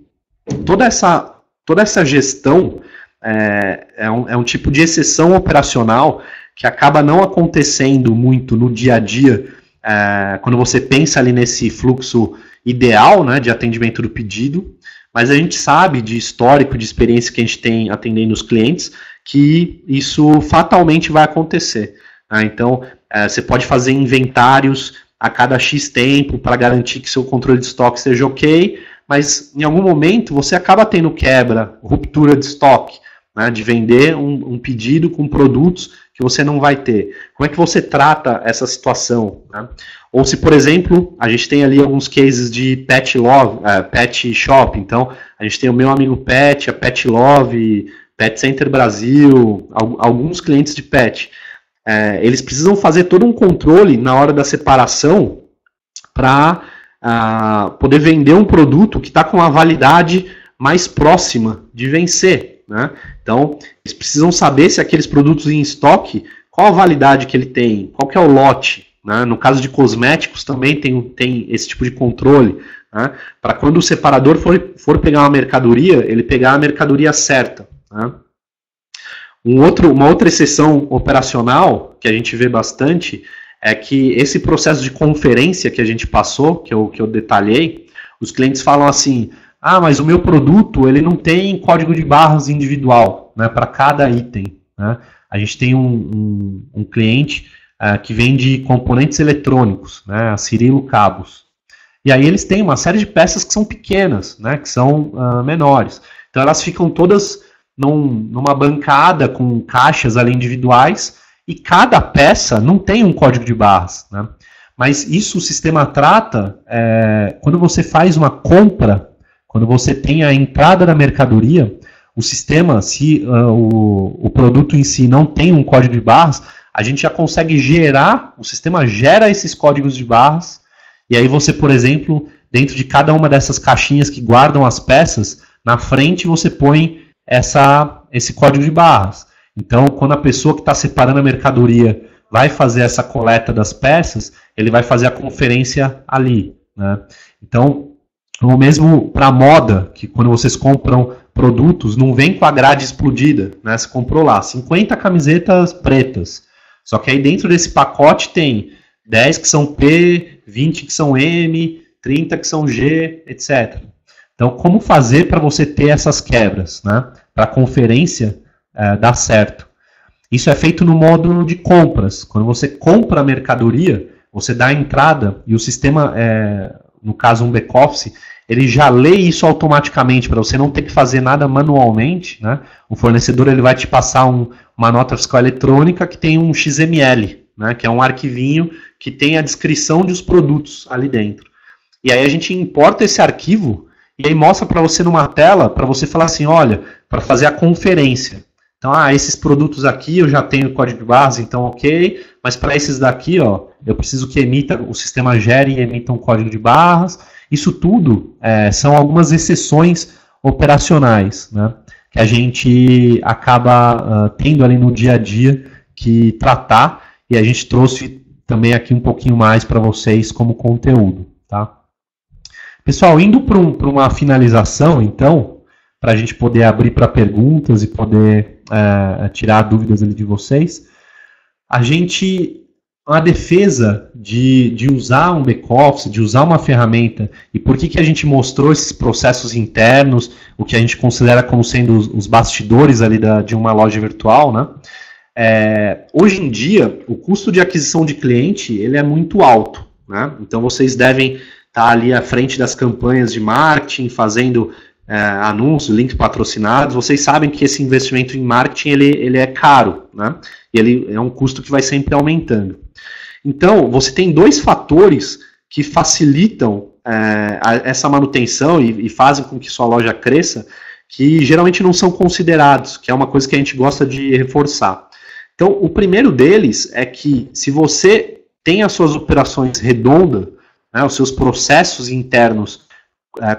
Toda essa gestão é um tipo de exceção operacional que acaba não acontecendo muito no dia a dia, quando você pensa ali nesse fluxo ideal, né, de atendimento do pedido, mas a gente sabe de histórico, de experiência que a gente tem atendendo os clientes, que isso fatalmente vai acontecer. Né? Então, você pode fazer inventários a cada X tempo para garantir que seu controle de estoque seja ok, mas em algum momento você acaba tendo quebra, ruptura de estoque, né, de vender um pedido com produtos que você não vai ter. Como é que você trata essa situação? Né? Ou se, por exemplo, a gente tem ali alguns cases de Pet Love, Pet Shop, então a gente tem o Meu Amigo Pet, a Pet Love, Pet Center Brasil, alguns clientes de pet. Eles precisam fazer todo um controle na hora da separação para poder vender um produto que está com a validade mais próxima de vencer. Né? Então, eles precisam saber se aqueles produtos em estoque, qual a validade que ele tem, qual que é o lote. Né? No caso de cosméticos também tem esse tipo de controle, né? Para quando o separador for pegar uma mercadoria, ele pegar a mercadoria certa. Né? Uma outra exceção operacional que a gente vê bastante é que esse processo de conferência que a gente passou, que eu detalhei, os clientes falam assim, mas o meu produto ele não tem código de barras individual, né, para cada item. Né? A gente tem um cliente que vende componentes eletrônicos, né, a Cirilo Cabos. E aí eles têm uma série de peças que são pequenas, né, que são menores. Então elas ficam todas numa bancada com caixas ali individuais e cada peça não tem um código de barras. Né? Mas isso o sistema trata quando você faz uma compra, quando você tem a entrada da mercadoria, o sistema, se o produto em si não tem um código de barras, a gente já consegue o sistema gera esses códigos de barras, e aí você, por exemplo, dentro de cada uma dessas caixinhas que guardam as peças, na frente você põe esse código de barras. Então, quando a pessoa que está separando a mercadoria vai fazer essa coleta das peças, ele vai fazer a conferência ali. Né? Então, o mesmo para moda, que quando vocês compram produtos, não vem com a grade explodida. Né? Você comprou lá 50 camisetas pretas. Só que aí dentro desse pacote tem 10 que são P, 20 que são M, 30 que são G, etc. Então, como fazer para você ter essas quebras? Né? Para a conferência dar certo. Isso é feito no módulo de compras. Quando você compra a mercadoria, você dá a entrada e o sistema, no caso um back-office, ele já lê isso automaticamente para você não ter que fazer nada manualmente. Né? O fornecedor ele vai te passar uma nota fiscal eletrônica que tem um XML, né? Que é um arquivinho que tem a descrição dos produtos ali dentro. E aí a gente importa esse arquivo e aí mostra para você numa tela, para você falar assim, olha, para fazer a conferência. Então, esses produtos aqui eu já tenho código de barras, então ok, mas para esses daqui, ó, eu preciso que o sistema gere e emita um código de barras. Isso tudo são algumas exceções operacionais, né, que a gente acaba tendo ali no dia a dia que tratar, e a gente trouxe também aqui um pouquinho mais para vocês como conteúdo. Tá? Pessoal, indo para uma finalização, então, para a gente poder abrir para perguntas e poder tirar dúvidas ali de vocês, a defesa de usar um back-office, de usar uma ferramenta, e por que a gente mostrou esses processos internos, o que a gente considera como sendo os bastidores ali de uma loja virtual, né? Hoje em dia, o custo de aquisição de cliente ele é muito alto, né? Então vocês devem estar ali à frente das campanhas de marketing, fazendo anúncios, links patrocinados. Vocês sabem que esse investimento em marketing ele é caro, né? E ele é um custo que vai sempre aumentando. Então, você tem dois fatores que facilitam essa manutenção e fazem com que sua loja cresça, que geralmente não são considerados, que é uma coisa que a gente gosta de reforçar. Então, o primeiro deles é que se você tem as suas operações redondas, né, os seus processos internos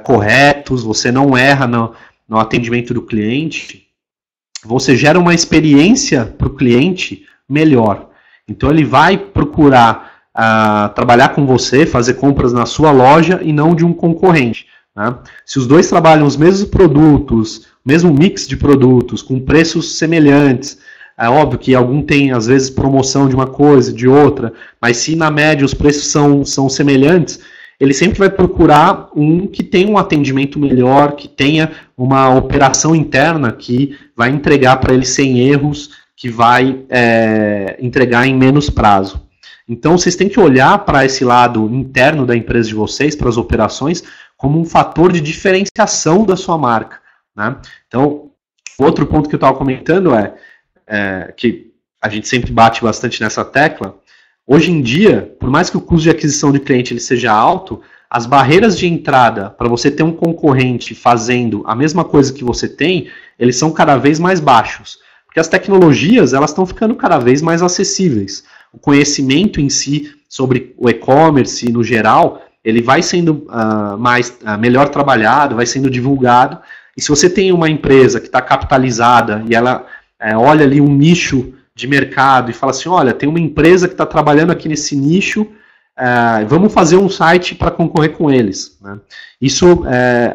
corretos, você não erra no atendimento do cliente, você gera uma experiência para o cliente melhor. Então ele vai procurar trabalhar com você, fazer compras na sua loja e não de um concorrente. Né? Se os dois trabalham os mesmos produtos, o mesmo mix de produtos, com preços semelhantes, é óbvio que algum tem às vezes promoção de uma coisa, de outra, mas se na média os preços são semelhantes, ele sempre vai procurar um que tenha um atendimento melhor, que tenha uma operação interna que vai entregar para ele sem erros, que vai entregar em menos prazo. Então vocês têm que olhar para esse lado interno da empresa de vocês, para as operações, como um fator de diferenciação da sua marca. Né? Então, outro ponto que eu estava comentando que a gente sempre bate bastante nessa tecla. Hoje em dia, por mais que o custo de aquisição de cliente ele seja alto, as barreiras de entrada para você ter um concorrente fazendo a mesma coisa que você tem, eles são cada vez mais baixos. Porque as tecnologias elas estão ficando cada vez mais acessíveis. O conhecimento em si sobre o e-commerce no geral, ele vai sendo melhor trabalhado, vai sendo divulgado. E se você tem uma empresa que está capitalizada e ela olha ali um nicho de mercado e fala assim, olha, tem uma empresa que está trabalhando aqui nesse nicho, vamos fazer um site para concorrer com eles. Né? Isso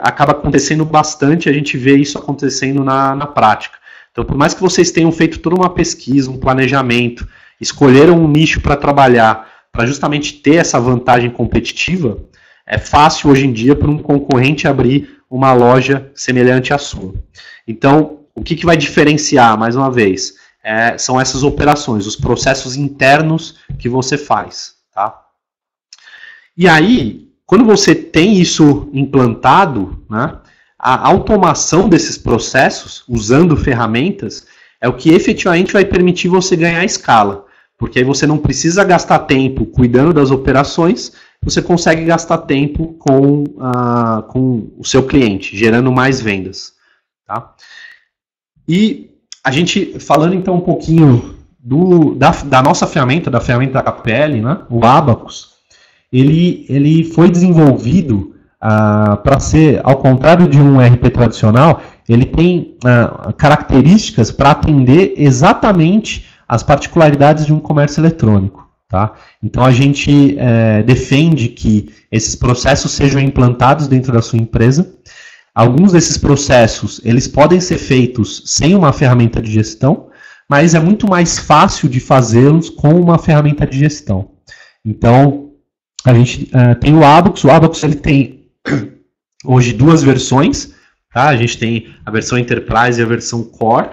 acaba acontecendo bastante, a gente vê isso acontecendo na prática. Então, por mais que vocês tenham feito toda uma pesquisa, um planejamento, escolheram um nicho para trabalhar, para justamente ter essa vantagem competitiva, é fácil hoje em dia para um concorrente abrir uma loja semelhante à sua. Então, o que vai diferenciar, mais uma vez, são essas operações, os processos internos que você faz. Tá? E aí, quando você tem isso implantado, né, a automação desses processos, usando ferramentas, é o que efetivamente vai permitir você ganhar escala. Porque aí você não precisa gastar tempo cuidando das operações, você consegue gastar tempo com o seu cliente, gerando mais vendas. Tá? E a gente, falando então um pouquinho da nossa ferramenta, da ferramenta da KPL, né, o Abacus, ele foi desenvolvido para ser, ao contrário de um ERP tradicional, ele tem características para atender exatamente as particularidades de um comércio eletrônico. Tá? Então a gente defende que esses processos sejam implantados dentro da sua empresa. Alguns desses processos eles podem ser feitos sem uma ferramenta de gestão, mas é muito mais fácil de fazê-los com uma ferramenta de gestão. Então a gente tem o Abacus. O Abacus ele tem hoje duas versões. Tá? A gente tem a versão Enterprise e a versão Core.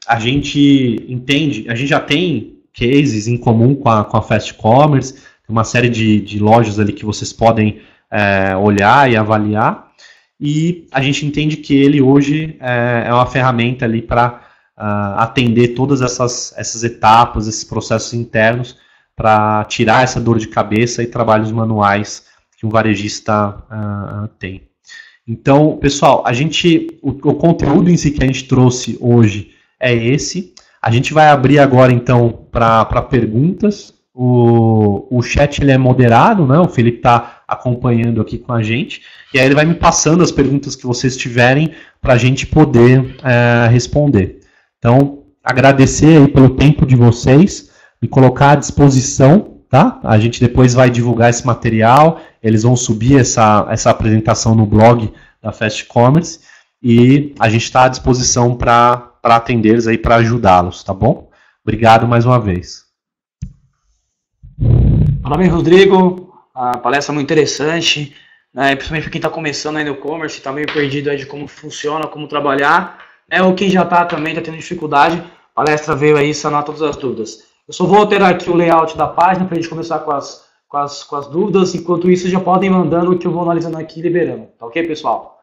A gente entende, a gente já tem cases em comum com a Fast Commerce, tem uma série de lojas ali que vocês podem olhar e avaliar, e a gente entende que ele hoje é uma ferramenta ali para atender todas essas etapas, esses processos internos, para tirar essa dor de cabeça e trabalhos manuais um varejista tem. Então, pessoal, o conteúdo em si que a gente trouxe hoje é esse. A gente vai abrir agora, então, para perguntas. O chat ele é moderado, né? O Felipe está acompanhando aqui com a gente. E aí ele vai me passando as perguntas que vocês tiverem para a gente poder responder. Então, agradecer aí pelo tempo de vocês, me colocar à disposição, tá? A gente depois vai divulgar esse material, eles vão subir essa apresentação no blog da Fast Commerce e a gente está à disposição para atendê-los aí, para ajudá-los, tá bom? Obrigado mais uma vez. Parabéns, Rodrigo. A palestra é muito interessante, né? Principalmente para quem está começando aí no e-commerce, está meio perdido aí de como funciona, como trabalhar. Ou quem já está também, está tendo dificuldade, a palestra veio aí sanar todas as dúvidas. Eu só vou alterar aqui o layout da página para a gente começar com as dúvidas. Enquanto isso, já podem ir mandando que eu vou analisando aqui e liberando. Tá ok, pessoal?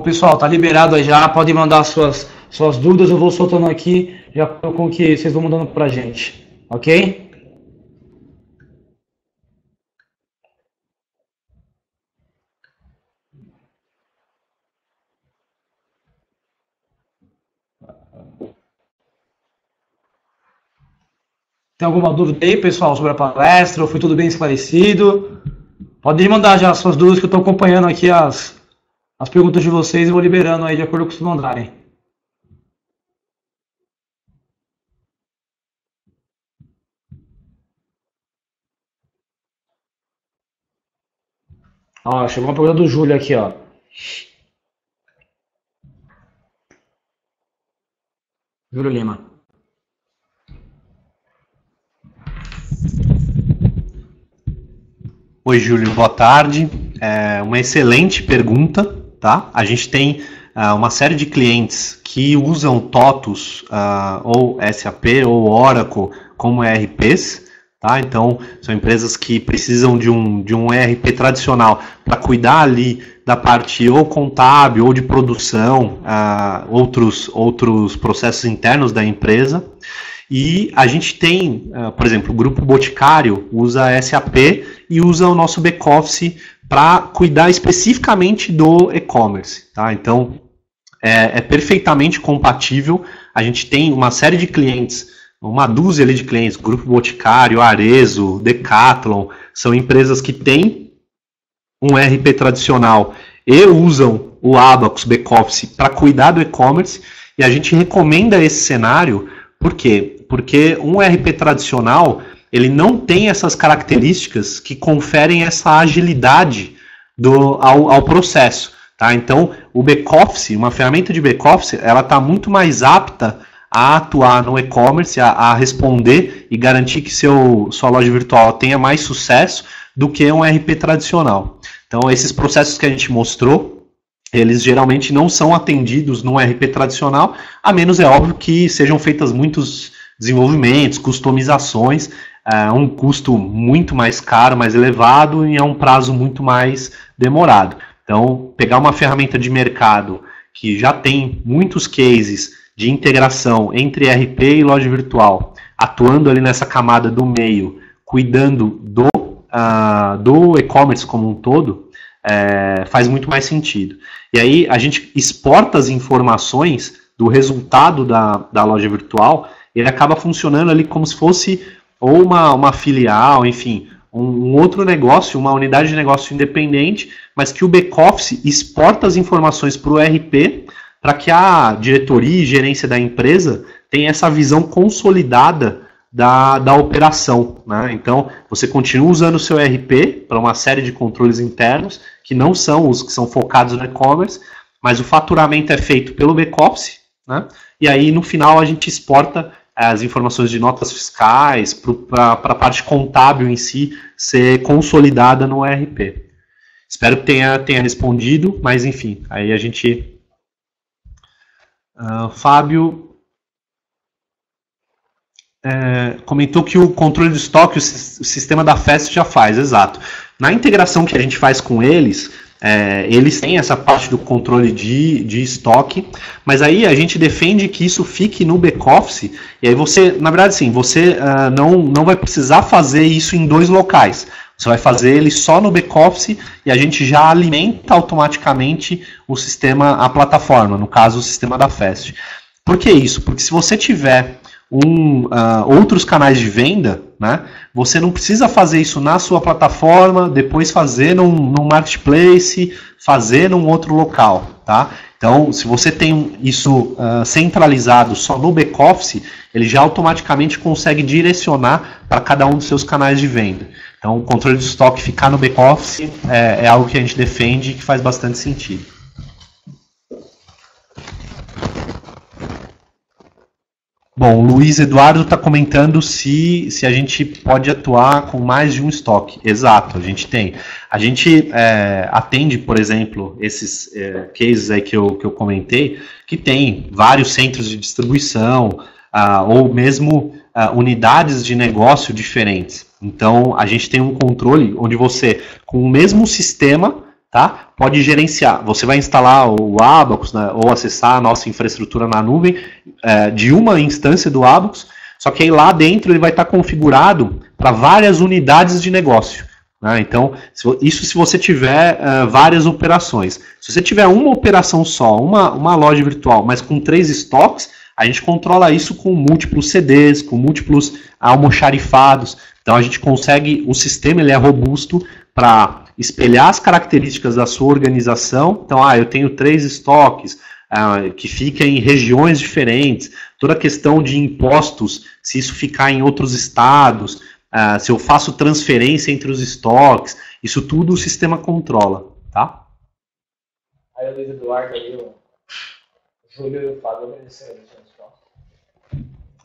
Pessoal, tá liberado aí já, podem mandar suas dúvidas, eu vou soltando aqui, já com o que vocês vão mandando pra gente, ok? Tem alguma dúvida aí, pessoal, sobre a palestra, ou foi tudo bem esclarecido? Podem mandar já suas dúvidas, que eu estou acompanhando aqui as perguntas de vocês e vou liberando aí de acordo com o que vocês mandarem. Ó, chegou uma pergunta do Júlio aqui, ó. Júlio Lima. Oi, Júlio, boa tarde. Uma excelente pergunta, tá? A gente tem uma série de clientes que usam TOTUS ou SAP ou Oracle como ERPs, tá? Então, são empresas que precisam de um ERP tradicional para cuidar ali da parte ou contábil ou de produção, outros processos internos da empresa. E a gente tem, por exemplo, o Grupo Boticário usa SAP e usa o nosso back-office para cuidar especificamente do e-commerce, tá? Então, é perfeitamente compatível. A gente tem uma série de clientes, uma dúzia ali de clientes, Grupo Boticário, Arezzo, Decathlon, são empresas que têm um ERP tradicional e usam o Abacus back-office para cuidar do e-commerce, e a gente recomenda esse cenário. Por quê? Porque um ERP tradicional, ele não tem essas características que conferem essa agilidade ao processo, tá? Então, o back-office, uma ferramenta de back-office, ela está muito mais apta a atuar no e-commerce, a responder e garantir que sua loja virtual tenha mais sucesso do que um ERP tradicional. Então, esses processos que a gente mostrou, eles geralmente não são atendidos no ERP tradicional, a menos, é óbvio, que sejam feitas muitos desenvolvimentos, customizações, um custo muito mais caro, mais elevado e a um prazo muito mais demorado. Então, pegar uma ferramenta de mercado que já tem muitos cases de integração entre ERP e loja virtual, atuando ali nessa camada do meio, cuidando do e-commerce como um todo, faz muito mais sentido. E aí a gente exporta as informações do resultado da loja virtual, ele acaba funcionando ali como se fosse ou uma filial, enfim, um outro negócio, uma unidade de negócio independente, mas que o back-office exporta as informações para o ERP para que a diretoria e gerência da empresa tenha essa visão consolidada da operação, né? Então, você continua usando o seu ERP para uma série de controles internos, que não são os que são focados no e-commerce, mas o faturamento é feito pelo back-office, né? E aí no final a gente exporta as informações de notas fiscais para a parte contábil em si ser consolidada no ERP. Espero que tenha respondido, mas enfim, aí a gente... Fábio comentou que o controle de estoque o sistema da FEST já faz, exato. Na integração que a gente faz com eles, eles têm essa parte do controle de estoque, mas aí a gente defende que isso fique no back-office, e aí você, na verdade sim, você não vai precisar fazer isso em 2 locais. Você vai fazer ele só no back-office e a gente já alimenta automaticamente o sistema, a plataforma, no caso o sistema da FEST. Por que isso? Porque se você tiver outros canais de venda, né, você não precisa fazer isso na sua plataforma, depois fazer num marketplace, fazer num outro local. Tá? Então, se você tem isso centralizado só no back-office, ele já automaticamente consegue direcionar para cada um dos seus canais de venda. Então, o controle de estoque ficar no back-office é algo que a gente defende e que faz bastante sentido. Bom, o Luiz Eduardo está comentando se a gente pode atuar com mais de um estoque. Exato, a gente tem. A gente atende, por exemplo, esses cases aí que eu comentei, que tem vários centros de distribuição ou mesmo unidades de negócio diferentes. Então, a gente tem um controle onde você, com o mesmo sistema, tá, pode gerenciar. Você vai instalar o Abacus, né, ou acessar a nossa infraestrutura na nuvem de uma instância do Abacus, só que aí lá dentro ele vai estar configurado para várias unidades de negócio. Né? Então, isso se você tiver várias operações. Se você tiver uma operação só, uma loja virtual, mas com 3 estoques, a gente controla isso com múltiplos CDs, com múltiplos almoxarifados. Então a gente consegue, o sistema ele é robusto para espelhar as características da sua organização. Então, eu tenho 3 estoques que ficam em regiões diferentes. Toda a questão de impostos, se isso ficar em outros estados, se eu faço transferência entre os estoques, isso tudo o sistema controla, tá? Aí o Luiz Eduardo aí, o Júlio e o Fábio agradeceram.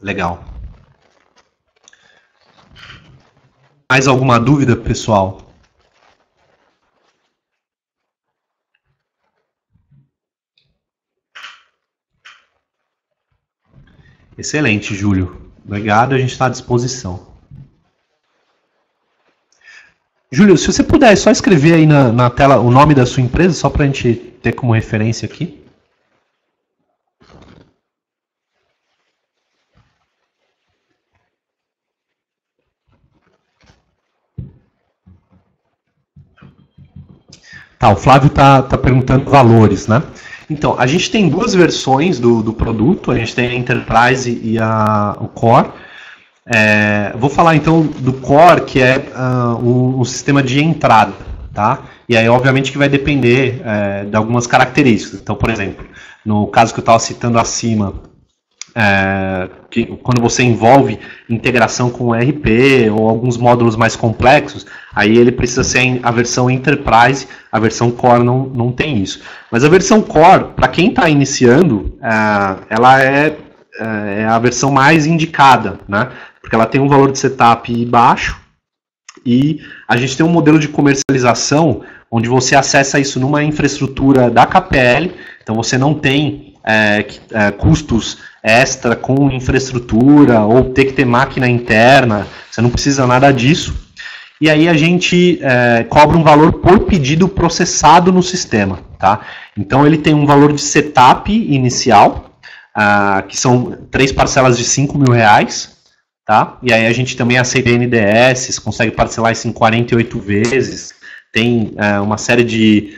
Legal. Mais alguma dúvida, pessoal? Excelente, Júlio. Obrigado, a gente está à disposição. Júlio, se você puder, é só escrever aí na tela o nome da sua empresa, só para a gente ter como referência aqui. Tá, o Flávio tá perguntando valores, né? Então, a gente tem 2 versões do produto, a gente tem a Enterprise e o Core. Vou falar então do Core, que é o sistema de entrada, tá? E aí, obviamente, que vai depender de algumas características. Então, por exemplo, no caso que eu estava citando acima, que quando você envolve integração com o ERP ou alguns módulos mais complexos, aí ele precisa ser a versão Enterprise, a versão Core não tem isso. Mas a versão Core, para quem está iniciando, ela é a versão mais indicada, né? Porque ela tem um valor de setup baixo e a gente tem um modelo de comercialização onde você acessa isso numa infraestrutura da KPL, então você não tem custos extra com infraestrutura ou ter que ter máquina interna, você não precisa nada disso. E aí a gente cobra um valor por pedido processado no sistema. Tá? Então ele tem um valor de setup inicial, que são 3 parcelas de R$5.000. Tá? E aí a gente também aceita NDS, consegue parcelar isso em 48 vezes, tem uma série de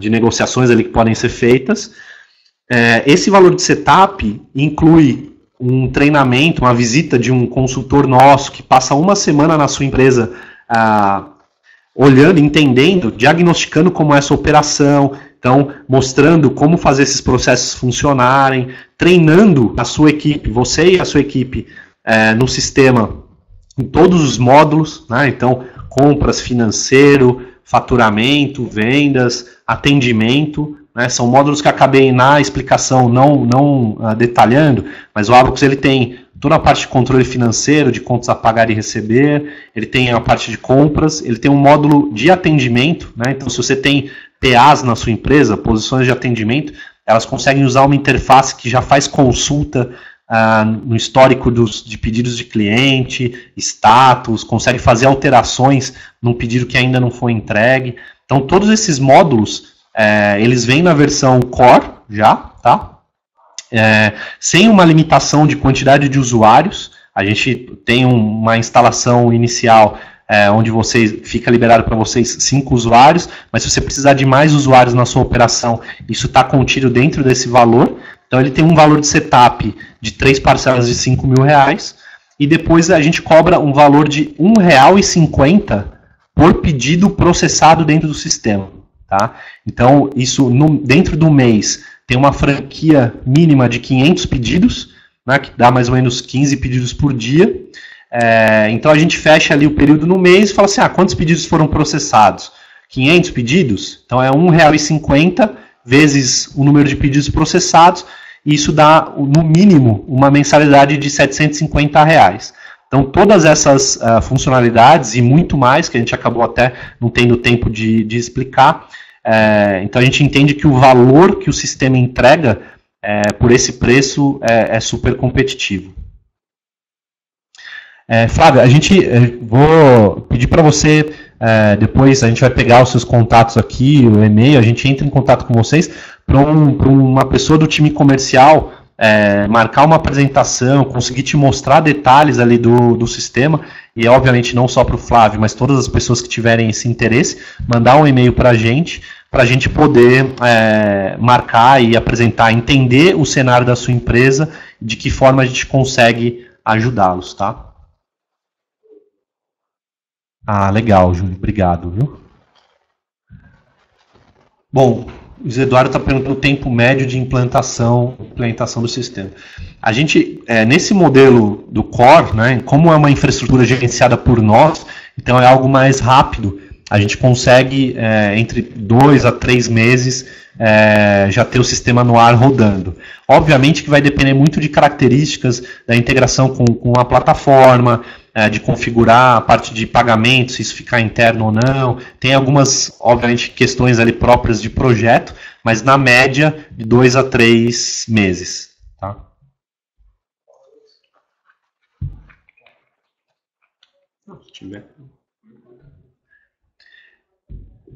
negociações ali que podem ser feitas. Esse valor de setup inclui um treinamento, uma visita de um consultor nosso que passa uma semana na sua empresa olhando, entendendo, diagnosticando como é essa operação, então mostrando como fazer esses processos funcionarem, treinando a sua equipe, você e a sua equipe no sistema, em todos os módulos, né? Então compras, financeiro, faturamento, vendas, atendimento, né? São módulos que acabei na explicação não detalhando, mas o Abacus ele tem toda a parte de controle financeiro, de contas a pagar e receber, ele tem a parte de compras, ele tem um módulo de atendimento, né? Então se você tem PAs na sua empresa, posições de atendimento, elas conseguem usar uma interface que já faz consulta no histórico de pedidos de cliente, status, consegue fazer alterações num pedido que ainda não foi entregue. Então todos esses módulos, eles vêm na versão Core já, tá? Sem uma limitação de quantidade de usuários. A gente tem uma instalação inicial onde fica liberado para vocês 5 usuários, mas se você precisar de mais usuários na sua operação, isso está contido dentro desse valor. Então ele tem um valor de setup de 3 parcelas de R$5.000 e depois a gente cobra um valor de R$1,50 por pedido processado dentro do sistema. Tá? Então isso dentro do mês tem uma franquia mínima de 500 pedidos, né, que dá mais ou menos 15 pedidos por dia. Então a gente fecha ali o período no mês e fala assim, quantos pedidos foram processados? 500 pedidos? Então é R$1,50 vezes o número de pedidos processados, e isso dá, no mínimo, uma mensalidade de R$750. Então todas essas funcionalidades e muito mais, que a gente acabou até não tendo tempo de explicar, então a gente entende que o valor que o sistema entrega por esse preço é super competitivo. Flávia, vou pedir para você, depois a gente vai pegar os seus contatos aqui, o e-mail, a gente entra em contato com vocês para uma pessoa do time comercial marcar uma apresentação, conseguir te mostrar detalhes ali do sistema, e obviamente não só para o Flávio, mas todas as pessoas que tiverem esse interesse, mandar um e-mail para a gente poder marcar e apresentar, entender o cenário da sua empresa, de que forma a gente consegue ajudá-los, tá? Legal, Júlio. Obrigado, viu? Bom, o José Eduardo está perguntando o tempo médio de implantação do sistema. A gente, nesse modelo do Core, né, como é uma infraestrutura gerenciada por nós, então é algo mais rápido. A gente consegue, entre 2 a 3 meses, já ter o sistema no ar rodando. Obviamente que vai depender muito de características da integração com a plataforma, de configurar a parte de pagamento, se isso ficar interno ou não. Tem algumas, obviamente, questões ali próprias de projeto, mas na média de 2 a 3 meses. Tá?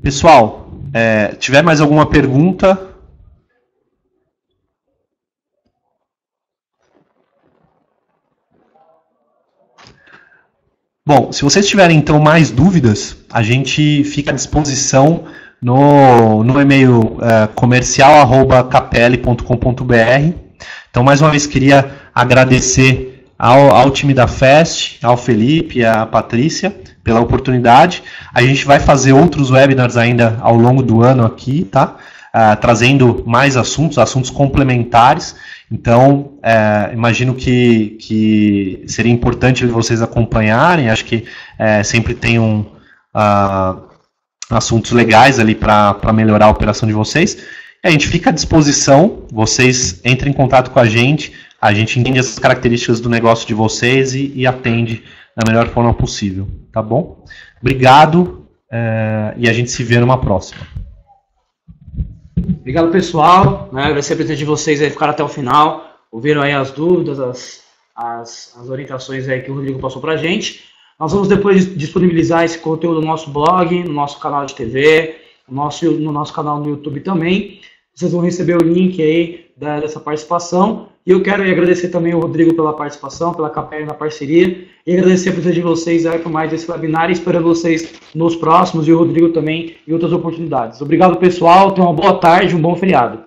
Pessoal, tiver mais alguma pergunta? Bom, se vocês tiverem então mais dúvidas, a gente fica à disposição no e-mail comercial@capel.com.br. Então, mais uma vez, queria agradecer ao time da FEST, ao Felipe e à Patrícia pela oportunidade. A gente vai fazer outros webinars ainda ao longo do ano aqui, tá? Trazendo mais assuntos complementares. Então, imagino que seria importante vocês acompanharem. Acho que sempre tem assuntos legais ali para melhorar a operação de vocês. E a gente fica à disposição, vocês entrem em contato com a gente entende as características do negócio de vocês e atende da melhor forma possível, tá bom? Obrigado e a gente se vê numa próxima. Obrigado, pessoal. Agradecer a presença de vocês aí, ficaram até o final, ouviram aí as dúvidas, as orientações aí que o Rodrigo passou pra gente. Nós vamos depois disponibilizar esse conteúdo no nosso blog, no nosso canal de TV, no nosso canal no YouTube também. Vocês vão receber o link aí dessa participação. E eu quero agradecer também o Rodrigo pela participação, pela Capel na parceria, e agradecer a presença de vocês aí por mais esse webinar, e esperando vocês nos próximos, e o Rodrigo também em outras oportunidades. Obrigado, pessoal. Tenham uma boa tarde, um bom feriado.